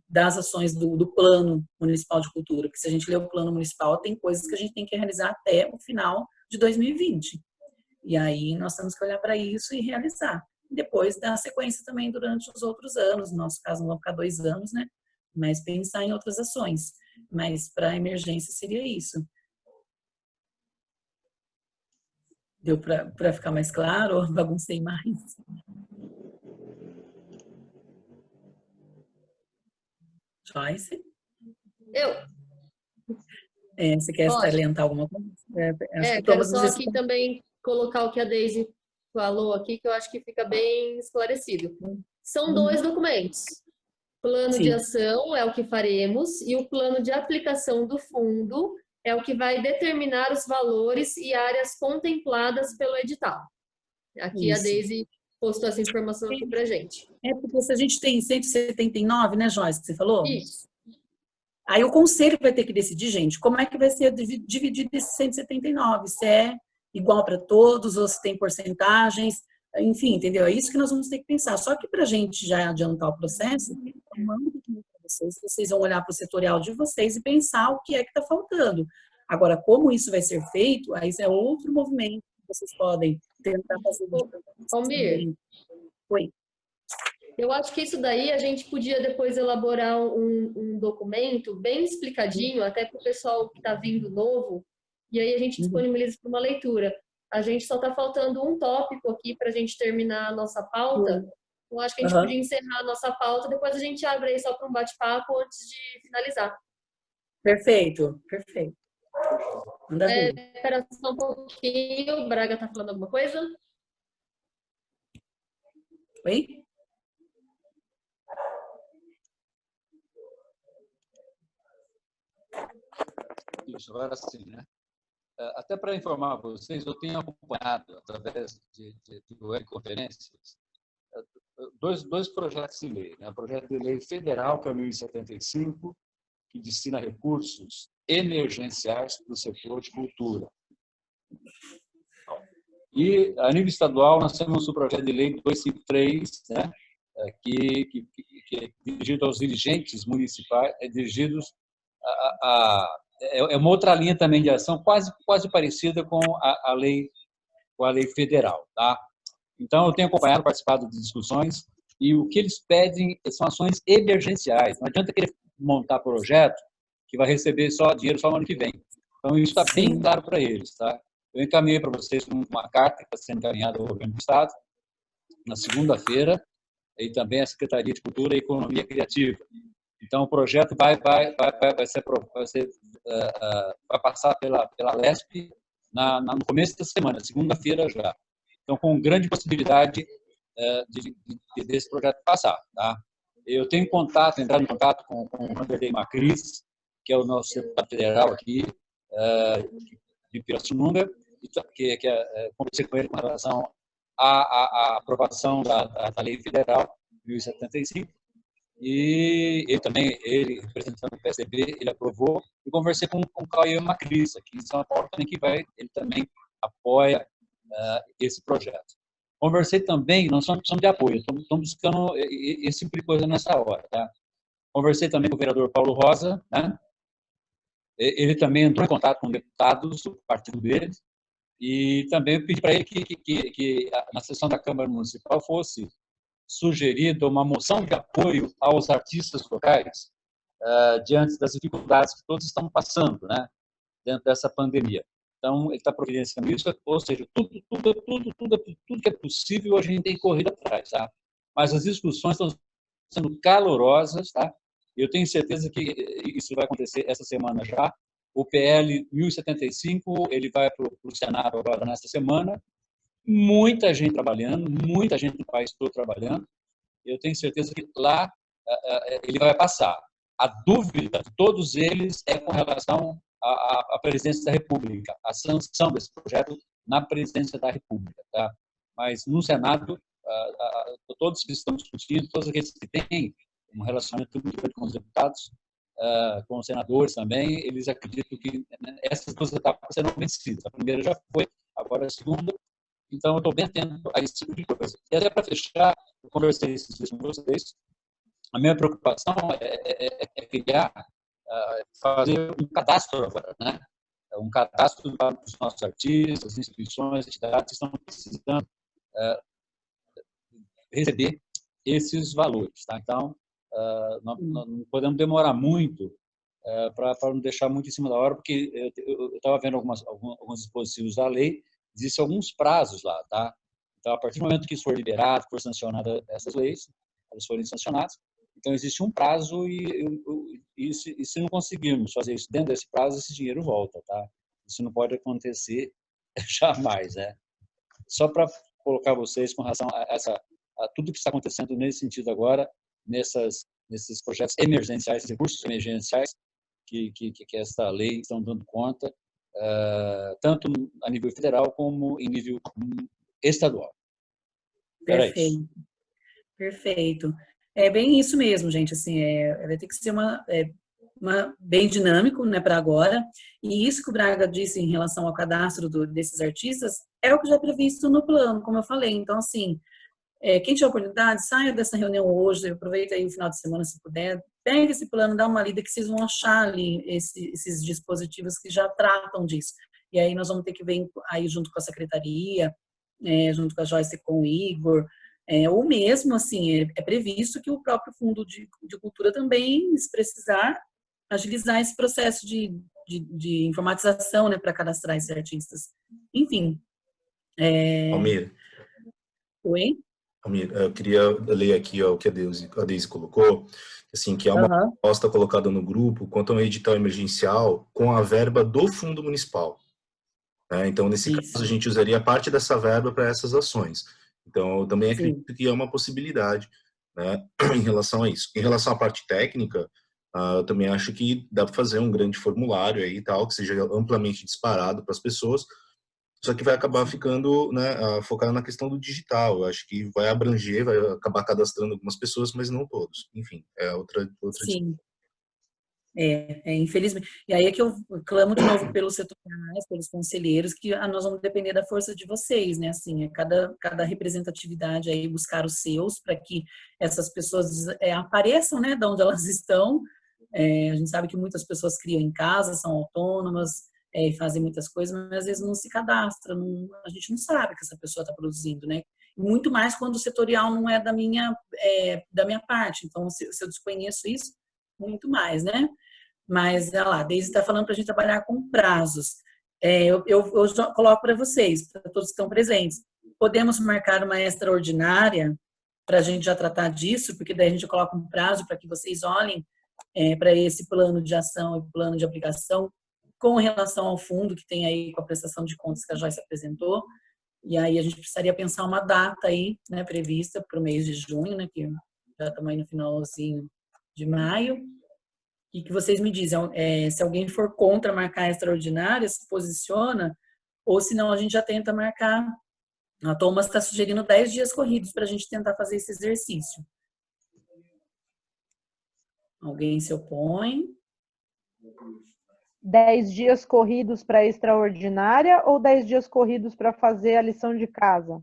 Das ações do Plano Municipal de Cultura, porque se a gente ler o Plano Municipal, tem coisas que a gente tem que realizar até o final de 2020. E aí nós temos que olhar para isso e realizar. Depois dar sequência também durante os outros anos, no nosso caso não vão ficar 2 anos, né? Mas pensar em outras ações. Mas para a emergência seria isso. Deu para ficar mais claro ou baguncei mais? Joyce? Você quer salientar alguma coisa? Quero só aqui também colocar o que a Deise falou aqui, que eu acho que fica bem esclarecido. São 2 documentos. Plano de ação é o que faremos e o plano de aplicação do fundo é o que vai determinar os valores e áreas contempladas pelo edital. Aqui a Deise postou essa informação aqui pra gente. Porque se a gente tem 179, né, Joyce, que você falou? Isso. Aí o conselho vai ter que decidir, gente, como é que vai ser dividido esse 179, se é igual para todos ou se tem porcentagens, enfim, entendeu? É isso que nós vamos ter que pensar. Só que para a gente já adiantar o processo, eu mando para vocês vão olhar para o setorial de vocês e pensar o que é que está faltando. Agora, como isso vai ser feito, aí é outro movimento que vocês podem tentar fazer. Almir, Oi. eu acho que isso daí a gente podia depois elaborar um documento bem explicadinho, até para o pessoal que está vindo novo, e aí a gente disponibiliza para uma leitura. A gente só está faltando um tópico aqui para a gente terminar a nossa pauta. Eu acho que a gente podia encerrar a nossa pauta, depois a gente abre aí só para um bate-papo antes de finalizar. Perfeito. Espera só um pouquinho, o Braga está falando alguma coisa? Oi? Isso, agora sim, né? Até para informar vocês, eu tenho acompanhado, através de webconferências, dois projetos de lei. Né? O projeto de lei federal, que é o 1075, que destina recursos emergenciais para o setor de cultura. E, a nível estadual, nós temos o projeto de lei 253, né? que é dirigido aos dirigentes municipais, dirigidos é uma outra linha também de ação, quase parecida com a lei federal. Tá? Então, eu tenho acompanhado, participado de discussões, e o que eles pedem são ações emergenciais. Não adianta querer montar projeto que vai receber dinheiro só no ano que vem. Então, isso está bem claro para eles. Tá? Eu encaminhei para vocês uma carta que está sendo encaminhada ao governo do Estado, na segunda-feira, e também à Secretaria de Cultura e Economia Criativa. Então, o projeto vai passar pela LESP no começo da semana, segunda-feira já. Então, com grande possibilidade desse projeto passar. Tá? Eu tenho entrado em contato com o Vanderlei Macris, que é o nosso deputado federal aqui, de Pirassununga, que conversei com ele com relação à aprovação da Lei Federal 1075, e ele representando o PSDB, ele aprovou, e conversei com o Cauê Macris, aqui em São Paulo, também, ele também apoia esse projeto. Conversei também, nós somos de apoio, estamos buscando esse tipo de coisa nessa hora. Tá? Conversei também com o vereador Paulo Rosa, né? Ele também entrou em contato com deputados do partido dele, e também pedi para ele que na sessão da Câmara Municipal fosse sugerida uma moção de apoio aos artistas locais diante das dificuldades que todos estão passando, né, dentro dessa pandemia. Então, ele está providenciando isso, ou seja, tudo que é possível a gente tem corrido atrás. Tá? Mas as discussões estão sendo calorosas, tá? Eu tenho certeza que isso vai acontecer essa semana já. O PL 1075, ele vai para o Senado agora nesta semana. Muita gente trabalhando, muita gente no país todo trabalhando. Eu tenho certeza que lá ele vai passar. A dúvida de todos eles é com relação à presidência da República, a sanção desse projeto na presidência da República. Tá? Mas no Senado, todos que estão discutindo, todos aqueles que têm um relacionamento muito grande com os deputados, com os senadores também, eles acreditam que essas duas etapas serão vencidas. A primeira já foi, agora a segunda. Então, eu estou bem atento a esse tipo de coisa. E até para fechar, eu conversei esses dias com vocês, a minha preocupação é criar, fazer um cadastro agora, né? Um cadastro dos nossos artistas, instituições, entidades que estão precisando receber esses valores. Tá? Então, não podemos demorar muito para não deixar muito em cima da hora, porque eu estava vendo alguns dispositivos da lei, existem alguns prazos lá. Tá? Então, a partir do momento que isso for liberado, for sancionada essas leis, elas forem sancionadas, então existe um prazo e se não conseguirmos fazer isso dentro desse prazo, esse dinheiro volta. Tá? Isso não pode acontecer jamais. Né? Só para colocar vocês com relação a tudo que está acontecendo nesse sentido agora, nesses projetos emergenciais, recursos emergenciais que essa lei estão dando conta, tanto a nível federal como em nível estadual. Perfeito. Perfeito. É bem isso mesmo, gente. Assim, vai ter que ser bem dinâmico, né, para agora. E isso que o Braga disse em relação ao cadastro desses artistas é o que já é previsto no plano, como eu falei. Então, assim, quem tiver oportunidade, saia dessa reunião hoje, aproveita aí o final de semana, se puder, pega esse plano, dá uma lida, que vocês vão achar ali esses dispositivos que já tratam disso. E aí nós vamos ter que ver aí junto com a secretaria, junto com a Joyce e com o Igor, ou mesmo, assim, é previsto que o próprio Fundo de Cultura também, se precisar, agilizar esse processo de informatização, né, para cadastrar esses artistas. Enfim. Almir. Oi? Almir, eu queria ler aqui o que a Deise colocou, assim, que há uma proposta colocada no grupo quanto a um edital emergencial com a verba do Fundo Municipal. Então, nesse caso, a gente usaria parte dessa verba para essas ações. Então, eu também acredito que é uma possibilidade, né, em relação a isso. Em relação à parte técnica, eu também acho que dá para fazer um grande formulário aí, tal, que seja amplamente disparado para as pessoas, só que vai acabar ficando, né, focado na questão do digital. Eu acho que vai abranger, vai acabar cadastrando algumas pessoas, mas não todos. Enfim, é outra Sim. Infelizmente. E aí é que eu clamo de novo pelos setoriais, pelos conselheiros, que nós vamos depender da força de vocês, né? Assim, cada representatividade aí buscar os seus para que essas pessoas apareçam, né, de onde elas estão. A gente sabe que muitas pessoas criam em casa, são autônomas, e fazem muitas coisas, mas às vezes não se cadastra, a gente não sabe que essa pessoa está produzindo, né? Muito mais quando o setorial não é da minha parte. Então, se eu desconheço isso, muito mais, né? Mas, olha lá, a Deise está falando para a gente trabalhar com prazos. Eu coloco para vocês, para todos que estão presentes. Podemos marcar uma extraordinária para a gente já tratar disso, porque daí a gente coloca um prazo para que vocês olhem para esse plano de ação e plano de aplicação com relação ao fundo que tem aí com a prestação de contas que a Joyce apresentou. E aí a gente precisaria pensar uma data aí, né, prevista para o mês de junho, né, que já estamos aí no finalzinho de maio. E que vocês me dizem, se alguém for contra marcar a extraordinária, se posiciona, ou se não, a gente já tenta marcar. A Thomas está sugerindo 10 dias corridos para a gente tentar fazer esse exercício. Alguém se opõe? 10 dias corridos para a extraordinária ou 10 dias corridos para fazer a lição de casa?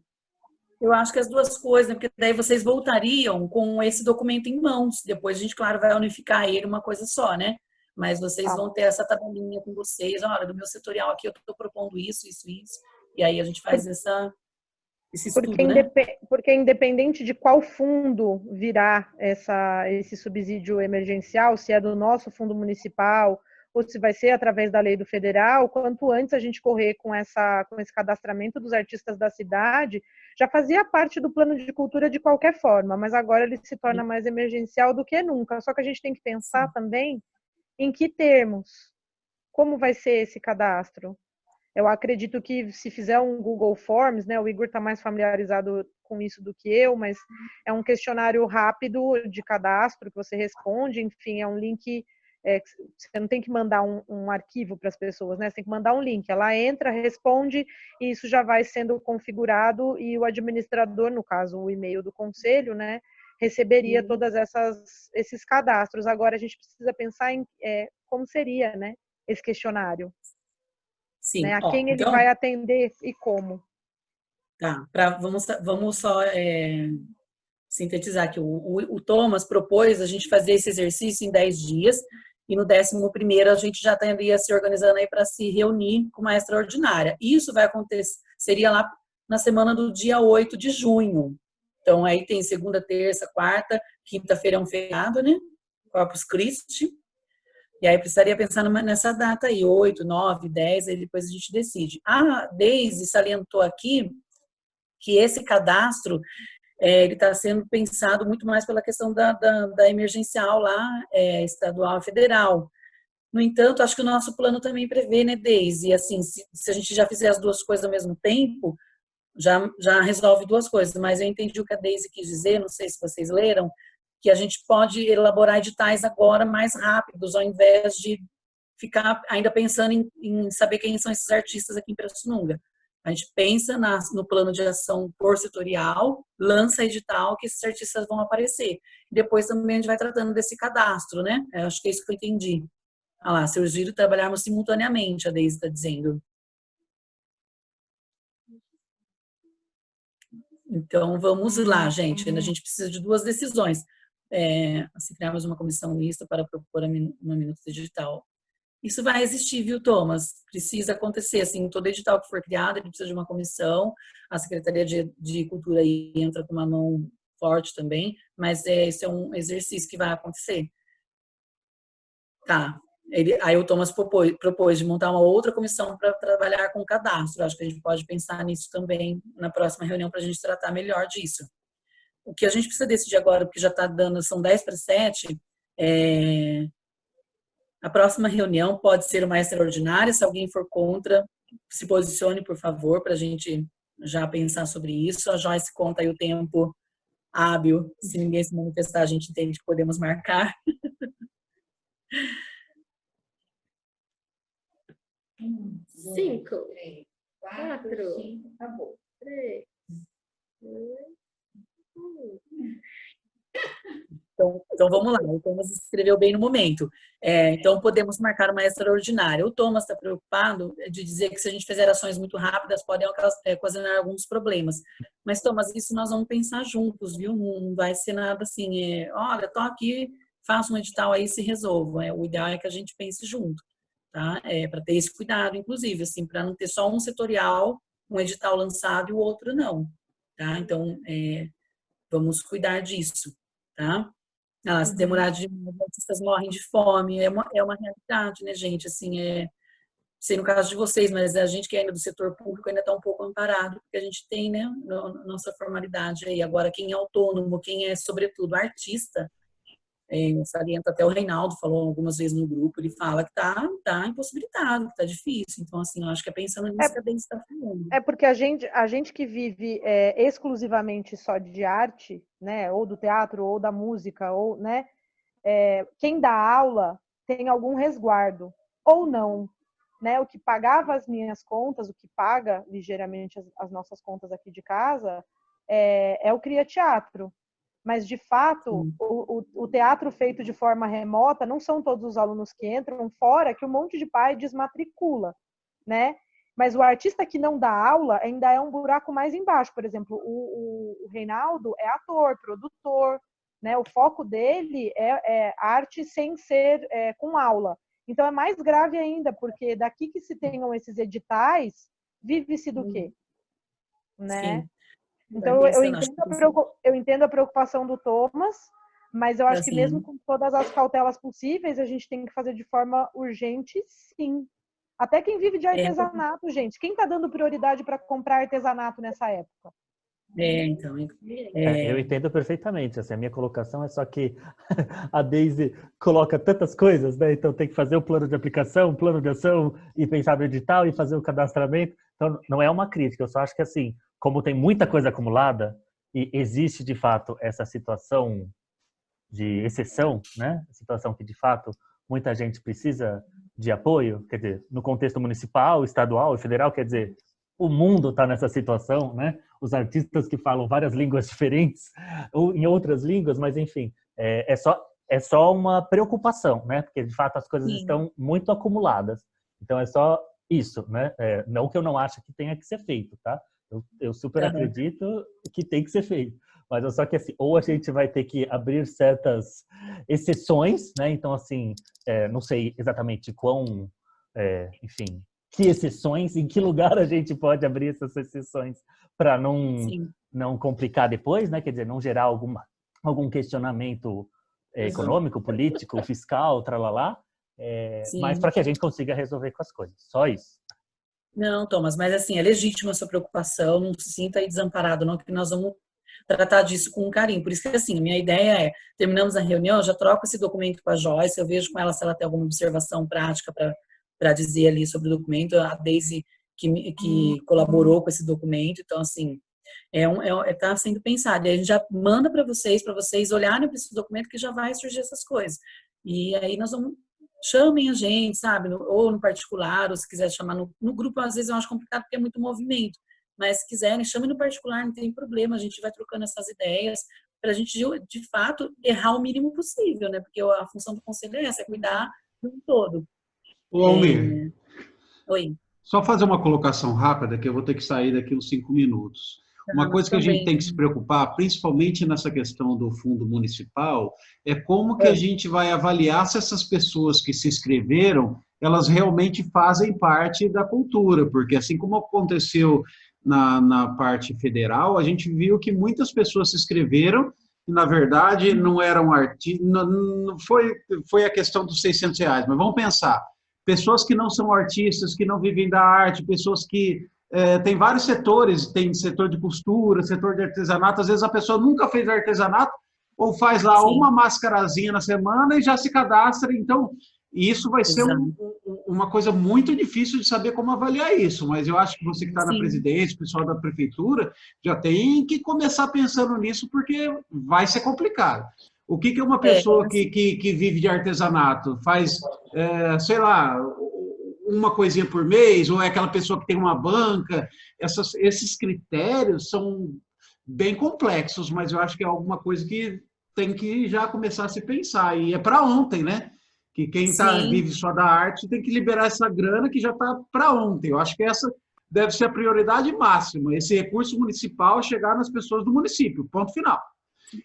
Eu acho que as duas coisas, né? Porque daí vocês voltariam com esse documento em mãos. Depois a gente, claro, vai unificar ele uma coisa só, né? Mas vocês vão ter essa tabelinha com vocês. Olha, do meu setorial aqui eu estou propondo isso, isso, isso. E aí a gente faz esse estudo, né? Porque independente de qual fundo virá esse subsídio emergencial, se é do nosso fundo municipal ou se vai ser através da lei do federal, quanto antes a gente correr com esse cadastramento dos artistas da cidade, já fazia parte do plano de cultura de qualquer forma, mas agora ele se torna mais emergencial do que nunca. Só que a gente tem que pensar também em que termos, como vai ser esse cadastro. Eu acredito que se fizer um Google Forms, né, o Igor está mais familiarizado com isso do que eu, mas é um questionário rápido de cadastro que você responde, enfim, é um link, você não tem que mandar um arquivo para as pessoas, né, você tem que mandar um link, ela entra, responde, e isso já vai sendo configurado e o administrador, no caso, o e-mail do conselho, né, receberia todas esses cadastros. Agora a gente precisa pensar em como seria, né, esse questionário. Sim. Né? A quem ele vai atender e como. Tá, vamos só sintetizar que o Thomas propôs a gente fazer esse exercício em 10 dias e no 11º a gente já estaria se organizando aí para se reunir com uma extraordinária. Isso vai acontecer, seria lá na semana do dia 8 de junho. Então aí tem segunda, terça, quarta, quinta-feira é um feriado, né? Corpus Christi. E aí precisaria pensar nessa data aí, 8, 9, 10, aí depois a gente decide. A Deise salientou aqui que esse cadastro ele está sendo pensado muito mais pela questão da emergencial lá, estadual e federal. No entanto, acho que o nosso plano também prevê, né, Deise? E assim, se a gente já fizer as duas coisas ao mesmo tempo, já resolve duas coisas. Mas eu entendi o que a Deise quis dizer, não sei se vocês leram, que a gente pode elaborar editais agora mais rápidos, ao invés de ficar ainda pensando em saber quem são esses artistas aqui em Pirassununga. A gente pensa no plano de ação por setorial, lança edital que esses artistas vão aparecer. Depois também a gente vai tratando desse cadastro, né? Eu acho que é isso que eu entendi. Ah lá, surgiram trabalharmos simultaneamente, a Deise está dizendo. Então, vamos lá, gente. A gente precisa de duas decisões. Se criarmos uma comissão mista para propor uma minuta digital. Isso vai existir, viu, Thomas? Precisa acontecer, assim, todo edital que for criado, ele precisa de uma comissão, a Secretaria de Cultura aí entra com uma mão forte também, mas esse é um exercício que vai acontecer. Tá. Aí o Thomas propôs de montar uma outra comissão para trabalhar com o cadastro. Acho que a gente pode pensar nisso também na próxima reunião para a gente tratar melhor disso. O que a gente precisa decidir agora, porque já está dando, são 10:07, a próxima reunião pode ser uma extraordinária. Se alguém for contra, se posicione, por favor, para a gente já pensar sobre isso. A Joyce conta aí o tempo hábil. Se ninguém se manifestar, a gente entende que podemos marcar. 5, 4, 3, 2, 1. Então vamos lá, o Thomas escreveu bem no momento. Então podemos marcar uma extraordinária. O Thomas está preocupado de dizer que se a gente fizer ações muito rápidas, podem ocasionar alguns problemas. Mas, Thomas, isso nós vamos pensar juntos, viu? Não vai ser nada assim, olha, tô aqui, faço um edital aí e se resolva. O ideal é que a gente pense junto, tá? Para ter esse cuidado, inclusive, assim, para não ter só um setorial, um edital lançado e o outro não, tá? Então, vamos cuidar disso, tá? Se demorar demais, os artistas morrem de fome, é uma realidade, né, gente? Assim, sei no caso de vocês, mas a gente que é ainda do setor público ainda está um pouco amparado, porque a gente tem, né, nossa formalidade aí. Agora, quem é autônomo, quem é, sobretudo, artista, salienta até o Reinaldo, falou algumas vezes no grupo, ele fala que tá impossibilitado, que tá difícil. Então, assim, eu acho que é pensando nisso que a Deise está falando. É porque a gente que vive exclusivamente só de arte, né, ou do teatro, ou da música, ou, né, quem dá aula tem algum resguardo, ou não, né? O que pagava as minhas contas, o que paga ligeiramente as nossas contas aqui de casa, é o Cria Teatro. Mas, de fato, o teatro feito de forma remota, não são todos os alunos que entram, fora que um monte de pai desmatricula, né? Mas o artista que não dá aula ainda é um buraco mais embaixo. Por exemplo, o Reinaldo é ator, produtor, né? O foco dele é arte sem ser com aula. Então, é mais grave ainda, porque daqui que se tenham esses editais, vive-se do quê? Né? Sim. Então, eu entendo a preocupação do Thomas, mas eu acho que mesmo com todas as cautelas possíveis, a gente tem que fazer de forma urgente, sim. Até quem vive de artesanato, gente. Quem está dando prioridade para comprar artesanato nessa época? Eu entendo perfeitamente. Assim, a minha colocação é só que a Deise coloca tantas coisas, né? Então tem que fazer o plano de aplicação, plano de ação e pensar no edital e fazer o cadastramento. Então não é uma crítica. Eu só acho que assim, como tem muita coisa acumulada e existe de fato essa situação de exceção, né? Situação que de fato muita gente precisa de apoio, quer dizer, no contexto municipal, estadual e federal, quer dizer, o mundo está nessa situação, né? Os artistas que falam várias línguas diferentes ou em outras línguas, mas enfim, é só uma preocupação, né? Porque de fato as coisas estão muito acumuladas. Então é só isso, né? Não que eu não ache que tenha que ser feito, tá? Eu super acredito que tem que ser feito. Mas é só que assim, ou a gente vai ter que abrir certas exceções, né? Então assim, não sei exatamente quão, enfim, que exceções, em que lugar a gente pode abrir essas exceções para não complicar depois, né? Quer dizer, não gerar algum questionamento econômico, político, fiscal, tralalá, mas para que a gente consiga resolver com as coisas. Só isso. Não, Thomas, mas assim, é legítima a sua preocupação, não se sinta aí desamparado, não, que nós vamos tratar disso com carinho. Por isso que, assim, a minha ideia terminamos a reunião, já troco esse documento com a Joyce, eu vejo com ela se ela tem alguma observação prática para dizer ali sobre o documento, a Deise que colaborou com esse documento, então, assim, tá sendo pensado. E a gente já manda para vocês olharem para esse documento que já vai surgir essas coisas. E aí nós vamos, chamem a gente, sabe, ou no particular, ou se quiser chamar no grupo, às vezes eu acho complicado porque é muito movimento, mas se quiserem, chamem no particular, não tem problema, a gente vai trocando essas ideias para a gente, de fato, errar o mínimo possível, né, porque a função do conselho é essa, é cuidar de um todo. Ô, Almir, Oi. Só fazer uma colocação rápida, que eu vou ter que sair daqui uns 5 minutos. Uma coisa que a gente tem que se preocupar, principalmente nessa questão do fundo municipal, é como que a gente vai avaliar se essas pessoas que se inscreveram, elas realmente fazem parte da cultura, porque assim como aconteceu na parte federal, a gente viu que muitas pessoas se inscreveram e, na verdade, não eram artistas, não foi a questão dos R$600, mas vamos pensar, pessoas que não são artistas, que não vivem da arte, pessoas que tem vários setores, tem setor de costura, setor de artesanato, às vezes a pessoa nunca fez artesanato, ou faz lá uma mascarazinha na semana e já se cadastra, então isso vai ser uma coisa muito difícil de saber como avaliar isso, mas eu acho que você que está na presidência, o pessoal da prefeitura, já tem que começar pensando nisso, porque vai ser complicado. O que é uma pessoa que vive de artesanato? Faz, sei lá, uma coisinha por mês, ou é aquela pessoa que tem uma banca? Esses critérios são bem complexos, mas eu acho que é alguma coisa que tem que já começar a se pensar. E é para ontem, né? Que quem vive só da arte tem que liberar essa grana que já está para ontem. Eu acho que essa deve ser a prioridade máxima, esse recurso municipal chegar nas pessoas do município, ponto final.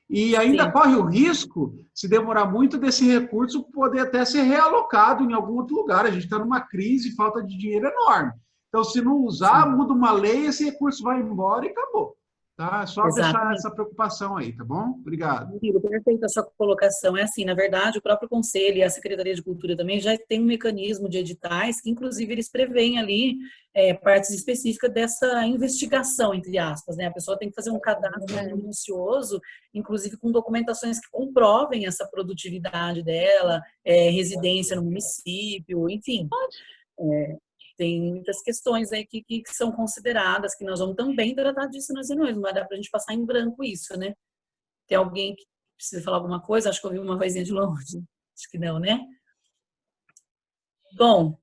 E ainda corre o risco, se demorar muito, desse recurso poder até ser realocado em algum outro lugar. A gente está numa crise, falta de dinheiro enorme. Então, se não usar, muda uma lei, esse recurso vai embora e acabou. Tá? É só deixar essa preocupação aí, tá bom? Obrigado. Perfeito a sua colocação. É assim, na verdade, o próprio Conselho e a Secretaria de Cultura também já tem um mecanismo de editais que, inclusive, eles prevêem ali partes específicas dessa investigação, entre aspas, né? A pessoa tem que fazer um cadastro minucioso, inclusive com documentações que comprovem essa produtividade dela, residência no município, enfim. Tem muitas questões aí que são consideradas, que nós vamos também tratar disso nas reuniões, não vai dar para a gente passar em branco isso, né? Tem alguém que precisa falar alguma coisa? Acho que eu ouvi uma vozinha de longe. Acho que não, né? Bom,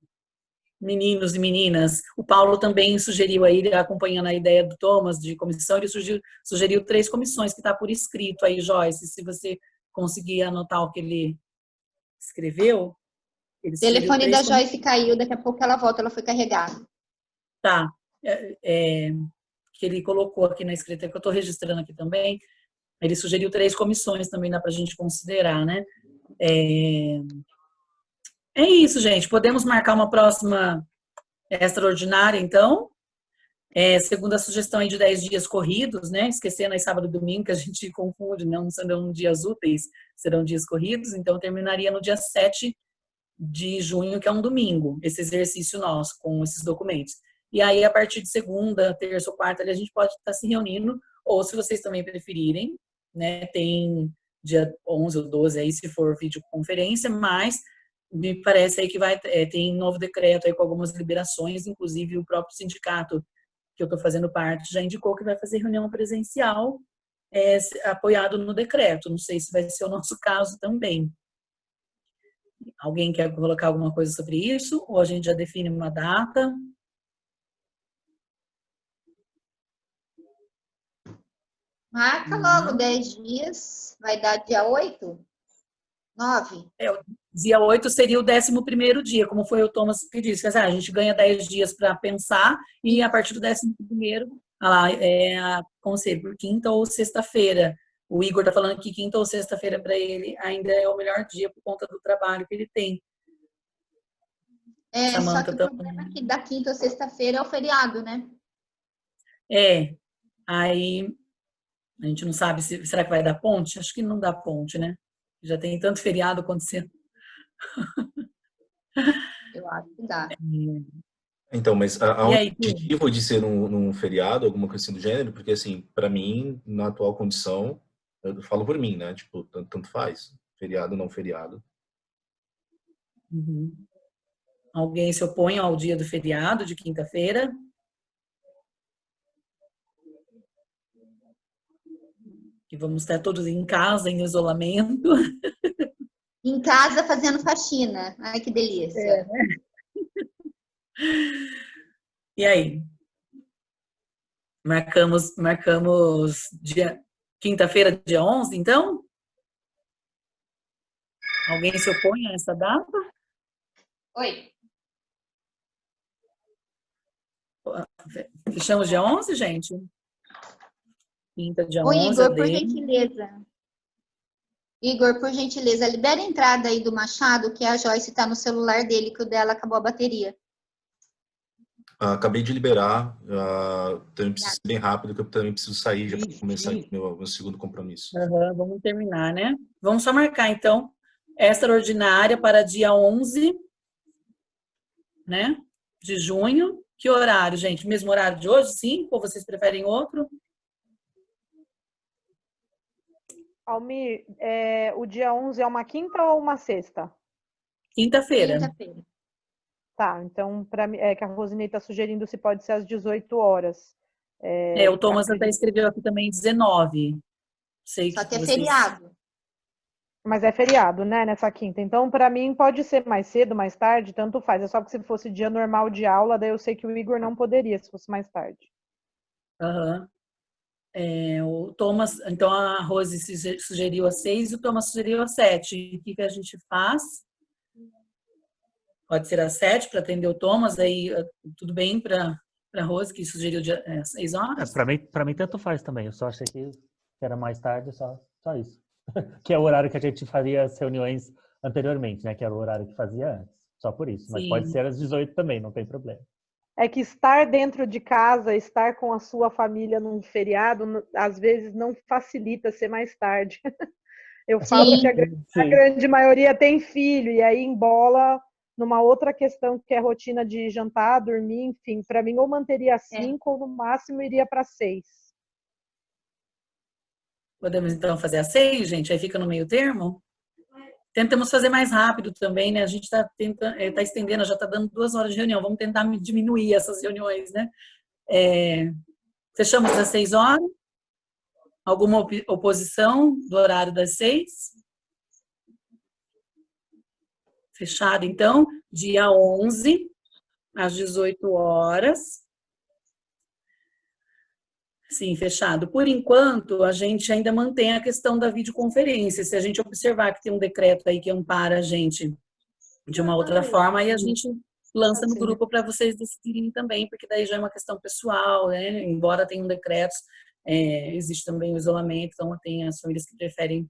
meninos e meninas, o Paulo também sugeriu aí, acompanhando a ideia do Thomas de comissão, ele sugeriu 3 comissões, que está por escrito aí, Joyce, se você conseguir anotar o que ele escreveu. O telefone da Joyce caiu, daqui a pouco ela volta, ela foi carregada. Tá. Que ele colocou aqui na escrita, que eu estou registrando aqui também. Ele sugeriu 3 comissões também, dá para a gente considerar, né? É isso, gente. Podemos marcar uma próxima extraordinária, então. Segundo a sugestão aí de 10 dias corridos, né? Esquecendo aí sábado e domingo, que a gente confunde, não serão dias úteis, serão dias corridos. Então, terminaria no dia 7 de junho, que é um domingo, esse exercício nosso, com esses documentos. E aí, a partir de segunda, terça ou quarta, a gente pode estar se reunindo, ou se vocês também preferirem, né, tem dia 11 ou 12 aí, se for videoconferência, mas me parece aí que tem novo decreto aí com algumas liberações, inclusive o próprio sindicato que eu estou fazendo parte já indicou que vai fazer reunião presencial apoiado no decreto. Não sei se vai ser o nosso caso também. Alguém quer colocar alguma coisa sobre isso? Ou a gente já define uma data? Marca logo 10 dias. Vai dar dia 8? 9? Dia 8 seria o 11º dia, como foi o Thomas que disse. A gente ganha 10 dias para pensar e a partir do 11º, conselho, por quinta ou sexta-feira. O Igor está falando que quinta ou sexta-feira para ele ainda é o melhor dia por conta do trabalho que ele tem. Só que o problema é que da quinta ou sexta-feira é o feriado, né? Aí a gente não sabe será que vai dar ponte? Acho que não dá ponte, né? Já tem tanto feriado acontecendo. Eu acho que dá. Então, mas há um objetivo de ser num feriado, alguma coisa assim do gênero? Porque, assim, para mim, na atual condição, eu falo por mim, né? Tipo, tanto faz. Feriado, não feriado. Uhum. Alguém se opõe ao dia do feriado, de quinta-feira? Que vamos estar todos em casa, em isolamento. Em casa, fazendo faxina. Ai, que delícia. E aí? Marcamos quinta-feira, dia 11, então? Alguém se opõe a essa data? Oi. Fechamos dia 11, gente? Quinta, dia 11. Igor, por gentileza. Igor, por gentileza, libera a entrada aí do Machado, que a Joyce está no celular dele, que o dela acabou a bateria. Acabei de liberar, também preciso ser bem rápido, que eu também preciso sair já para começar aqui meu segundo compromisso. Vamos terminar, né? Vamos só marcar, então, extraordinária para dia 11, né, de junho. Que horário, gente? Mesmo horário de hoje, sim? Ou vocês preferem outro? Almir, o dia 11 é uma quinta ou uma sexta? Quinta-feira. Quinta-feira. Tá, então, para mim, que a Rosinei está sugerindo se pode ser às 18 horas. O Thomas até escreveu aqui também 19. Sei Só que é vocês... feriado. Mas é feriado, né, nessa quinta. Então, para mim, pode ser mais cedo, mais tarde, tanto faz. É só que se fosse dia normal de aula, daí eu sei que o Igor não poderia, se fosse mais tarde. O Thomas, então a Rose sugeriu às 6 e o Thomas sugeriu às 7. O que a gente faz? Pode ser às 7 para atender o Thomas, aí tudo bem para a Rose, que sugeriu às 6 horas? Para mim tanto faz também, eu só achei que era mais tarde, só isso. Que é o horário que a gente fazia as reuniões anteriormente, né? Que era o horário que fazia antes, só por isso. Mas pode ser às 18 também, não tem problema. é que estar dentro de casa, estar com a sua família num feriado, às vezes não facilita ser mais tarde. Eu falo que a grande maioria tem filho, e aí embola numa outra questão que é rotina de jantar, dormir, enfim. Para mim, ou manteria 5, ou no máximo iria para 6. Podemos então fazer a 6, gente? Aí fica no meio termo? Tentamos fazer mais rápido também, né? A gente está tá estendendo, já está dando 2 horas de reunião. Vamos tentar diminuir essas reuniões, né? Fechamos às 6 horas? Alguma oposição do horário das 6? Fechado, então, dia 11, às 18 horas. Sim, fechado. Por enquanto, a gente ainda mantém a questão da videoconferência. Se a gente observar que tem um decreto aí que ampara a gente de uma outra forma, aí a gente lança no grupo para vocês decidirem também, porque daí já é uma questão pessoal, né? Embora tenham decretos, existe também o isolamento, então tem as famílias que preferem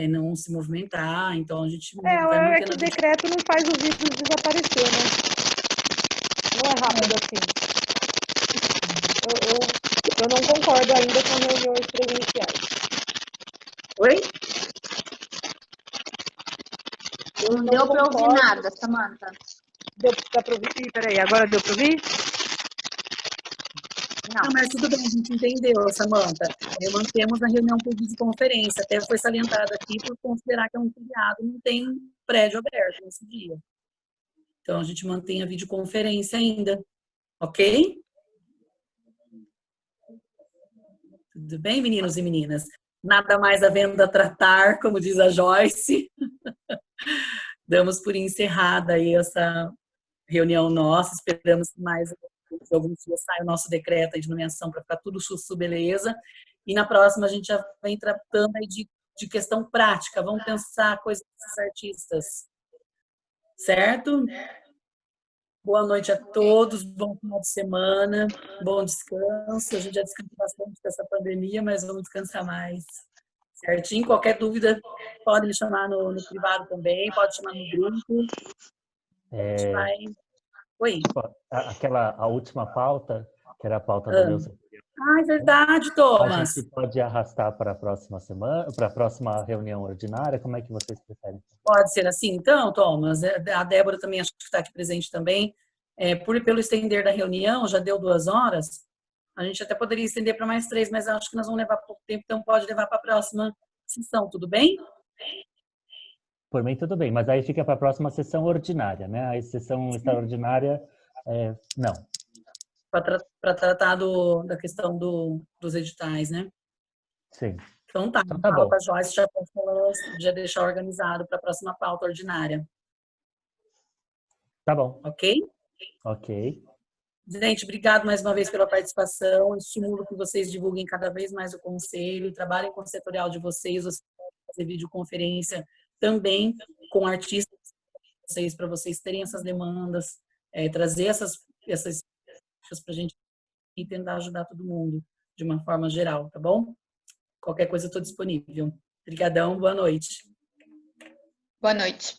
não se movimentar, então a gente vai mantendo... É que o decreto não faz o vírus desaparecer, né? Não é rápido assim. Eu não concordo ainda com reuniões presenciais. Oi? Não deu para ouvir nada, Samanta. Deu para ouvir? Peraí, agora deu para ouvir? Não, mas tudo bem, a gente entendeu, Samanta. Mantemos a reunião por videoconferência, até foi salientado aqui por considerar que é um feriado, não tem prédio aberto nesse dia. Então, a gente mantém a videoconferência ainda, ok? Tudo bem, meninos e meninas? Nada mais havendo a tratar, como diz a Joyce. Damos por encerrada aí essa reunião nossa, esperamos que mais alguns dias saia o nosso decreto de nomeação para ficar tudo sussu, beleza. E na próxima a gente já vem tratando aí de questão prática, vamos pensar coisas desses artistas, certo? Boa noite a todos, bom final de semana, bom descanso. A gente já descansou bastante dessa pandemia, mas vamos descansar mais. Certinho? Qualquer dúvida, pode me chamar no privado também, pode chamar no grupo. A gente vai... Oi. A última pauta, que era a pauta da Neuza. É verdade, Thomas. A gente pode arrastar para a próxima semana, para a próxima reunião ordinária? Como é que vocês preferem? Pode ser assim, então, Thomas. A Débora também acho que está aqui presente também. Pelo estender da reunião, já deu 2 horas. A gente até poderia estender para mais 3, mas acho que nós vamos levar pouco tempo, então pode levar para a próxima sessão, tudo bem? Por mim, tudo bem, mas aí fica para a próxima sessão ordinária, né? A sessão extraordinária, não. Para tratar da questão dos editais, né? Sim. Então tá, tá bom. Com a Joyce já deixar organizado para a próxima pauta ordinária. Tá bom. Ok? Ok. Gente, obrigado mais uma vez pela participação. Estimulo que vocês divulguem cada vez mais o conselho, trabalhem com o setorial de vocês, fazer videoconferência também com artistas para vocês terem essas demandas, trazer essas para a gente e tentar ajudar todo mundo de uma forma geral, tá bom? Qualquer coisa eu estou disponível. Obrigadão, boa noite. Boa noite.